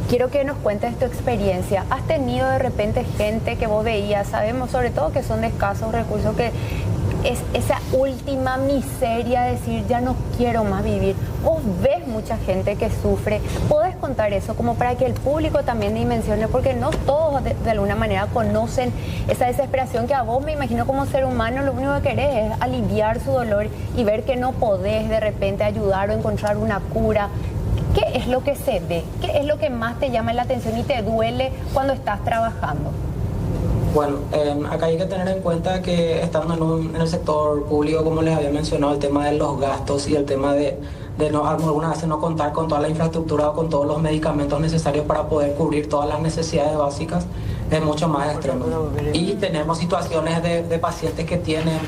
Quiero que nos cuentes tu experiencia. ¿Has tenido de repente gente que vos veías, sabemos sobre todo que son de escasos recursos, que es esa última miseria de decir ya no quiero más vivir? Vos ves mucha gente que sufre. ¿Podés contar eso como para que el público también dimensione? Porque no todos de alguna manera conocen esa desesperación que a vos, me imagino, como ser humano lo único que querés es aliviar su dolor y ver que no podés de repente ayudar o encontrar una cura. ¿Qué es lo que se ve? ¿Qué es lo que más te llama la atención y te duele cuando estás trabajando? Bueno, acá hay que tener en cuenta que estando en el sector público, como les había mencionado, el tema de los gastos y el tema de no, algunas veces no contar con toda la infraestructura o con todos los medicamentos necesarios para poder cubrir todas las necesidades básicas es mucho más extremo. Y tenemos situaciones de pacientes que tienen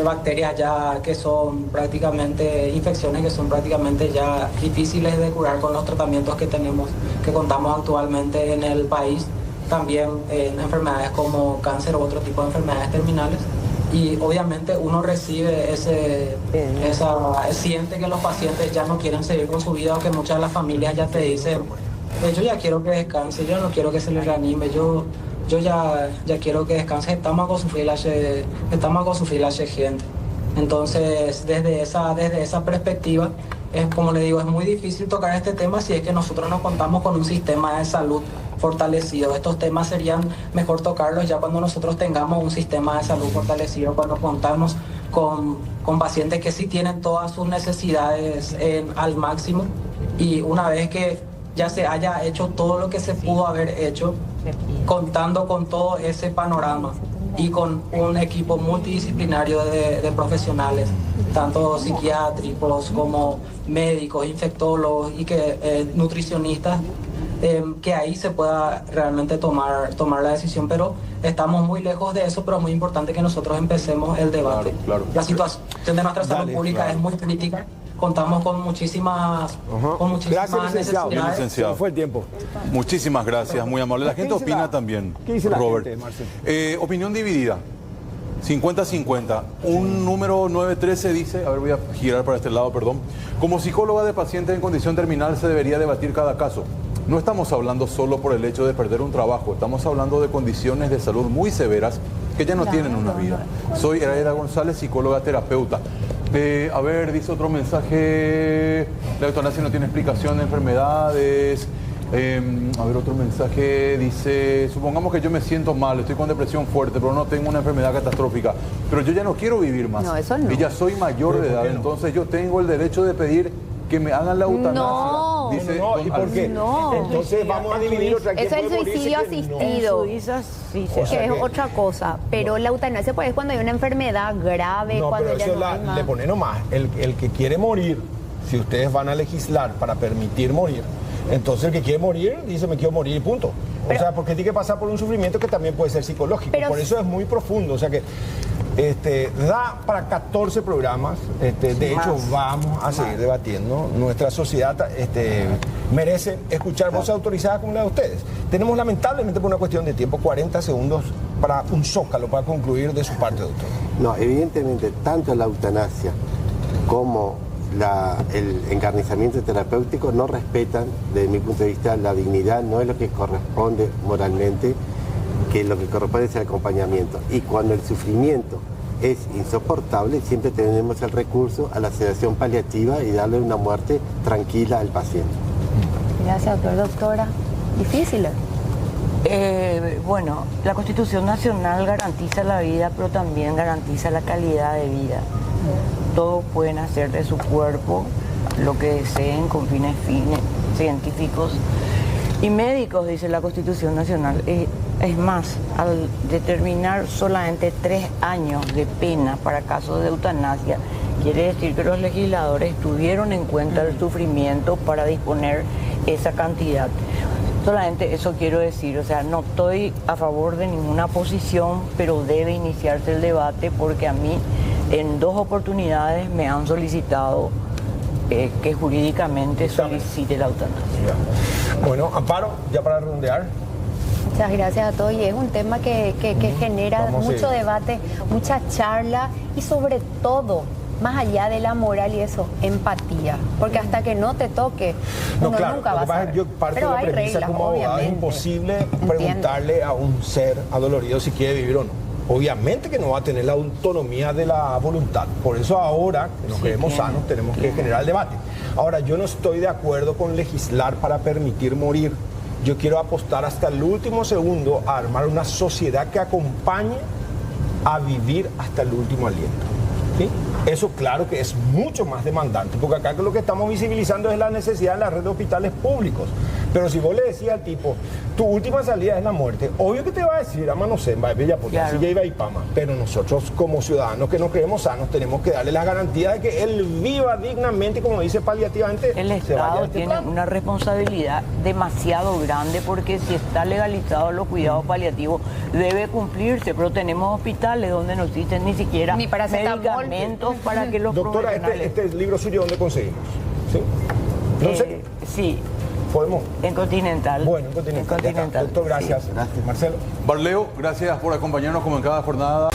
bacterias ya que son prácticamente, infecciones que son prácticamente ya difíciles de curar con los tratamientos que contamos actualmente en el país. También enfermedades como cáncer u otro tipo de enfermedades terminales. Y obviamente uno recibe siente que los pacientes ya no quieren seguir con su vida, o que muchas de las familias ya te dicen, yo ya quiero que descanse, yo no quiero que se les reanime, yo ya quiero que descanse, estamos con sufrir la gente. Entonces, desde esa perspectiva, como le digo, es muy difícil tocar este tema si es que nosotros no contamos con un sistema de salud fortalecido. Estos temas serían mejor tocarlos ya cuando nosotros tengamos un sistema de salud fortalecido, cuando contamos con pacientes que sí tienen todas sus necesidades al máximo, y una vez que ya se haya hecho todo lo que se pudo haber hecho, contando con todo ese panorama y con un equipo multidisciplinario de profesionales, tanto psiquiátricos como médicos, infectólogos y nutricionistas, que ahí se pueda realmente tomar la decisión. Pero estamos muy lejos de eso, pero es muy importante que nosotros empecemos el debate. Claro. La situación de nuestra salud pública es muy crítica. Contamos con muchísimas gracias, necesidades. Licenciado. Fue el tiempo. Muchísimas gracias, muy amable. La gente opina también, ¿Qué dice la Robert? gente, Marcelo? Opinión dividida. 50-50. Un número 913 dice, a ver, voy a girar para este lado, perdón. Como psicóloga de pacientes en condición terminal se debería debatir cada caso. No estamos hablando solo por el hecho de perder un trabajo, estamos hablando de condiciones de salud muy severas que ya no tienen una vida. Soy Herrera González, psicóloga terapeuta. A ver, dice otro mensaje, la eutanasia no tiene explicación de enfermedades. A ver, otro mensaje dice, supongamos que yo me siento mal, estoy con depresión fuerte, pero no tengo una enfermedad catastrófica, pero yo ya no quiero vivir más. No, eso no. Y ya soy mayor de edad, entonces yo tengo el derecho de pedir que me hagan la eutanasia. No, dice, ¿y por qué? No. Entonces vamos a dividir otra vez. Eso es suicidio asistido, que es otra cosa. Pero la eutanasia pues es cuando hay una enfermedad grave, No, cuando pero ya eso no hay más. le pone nomás. El que quiere morir, si ustedes van a legislar para permitir morir, entonces el que quiere morir dice me quiero morir y punto. O sea, porque tiene que pasar por un sufrimiento que también puede ser psicológico. Por eso es muy profundo. O sea que da para 14 programas. De hecho, vamos a seguir debatiendo. Nuestra sociedad merece escuchar voces autorizadas como la de ustedes. Tenemos lamentablemente, por una cuestión de tiempo, 40 segundos para un zócalo, para concluir de su parte, doctor. No, evidentemente, tanto la eutanasia como el encarnizamiento terapéutico no respetan, desde mi punto de vista, la dignidad. No es lo que corresponde moralmente, que lo que corresponde es el acompañamiento. Y cuando el sufrimiento es insoportable, siempre tenemos el recurso a la sedación paliativa y darle una muerte tranquila al paciente. Gracias, doctor. Doctora. Difícil. Bueno, la Constitución Nacional garantiza la vida, pero también garantiza la calidad de vida. Todos pueden hacer de su cuerpo lo que deseen con fines científicos y médicos, dice la Constitución Nacional. Es más, al determinar solamente 3 años de pena para casos de eutanasia, quiere decir que los legisladores tuvieron en cuenta el sufrimiento para disponer esa cantidad. Solamente eso quiero decir, o sea, no estoy a favor de ninguna posición, pero debe iniciarse el debate porque a mí en 2 oportunidades me han solicitado que jurídicamente solicite la eutanasia. Bueno, Amparo, ya para redondear. Muchas gracias a todos y es un tema que genera mucho debate, mucha charla y sobre todo, más allá de la moral y eso, empatía. Porque hasta que no te toque, uno nunca va a saber. Yo parto Pero de la hay premisa reglas, como abogado, es imposible preguntarle a un ser adolorido si quiere vivir o no. Obviamente que no va a tener la autonomía de la voluntad. Por eso ahora, que nos creemos sanos, tenemos que generar el debate. Ahora, yo no estoy de acuerdo con legislar para permitir morir. Yo quiero apostar hasta el último segundo a armar una sociedad que acompañe a vivir hasta el último aliento. ¿Sí? Eso claro que es mucho más demandante, porque acá lo que estamos visibilizando es la necesidad de la red de hospitales públicos. Pero si vos le decías al tipo, tu última salida es la muerte, obvio que te va a decir, ama no sé, claro. Pero nosotros como ciudadanos que nos creemos sanos tenemos que darle las garantías de que él viva dignamente, como dice paliativamente. El Estado tiene una responsabilidad demasiado grande porque si está legalizado los cuidados paliativos debe cumplirse, pero tenemos hospitales donde no existen ni siquiera medicamentos para que los Doctora, este libro suyo, ¿dónde conseguimos? ¿Sí? No sé. Sí. ¿Podemos? En Continental. Bueno, en Continental. Doctor, gracias. Sí. Gracias. Marcelo. Barleo, gracias por acompañarnos como en cada jornada.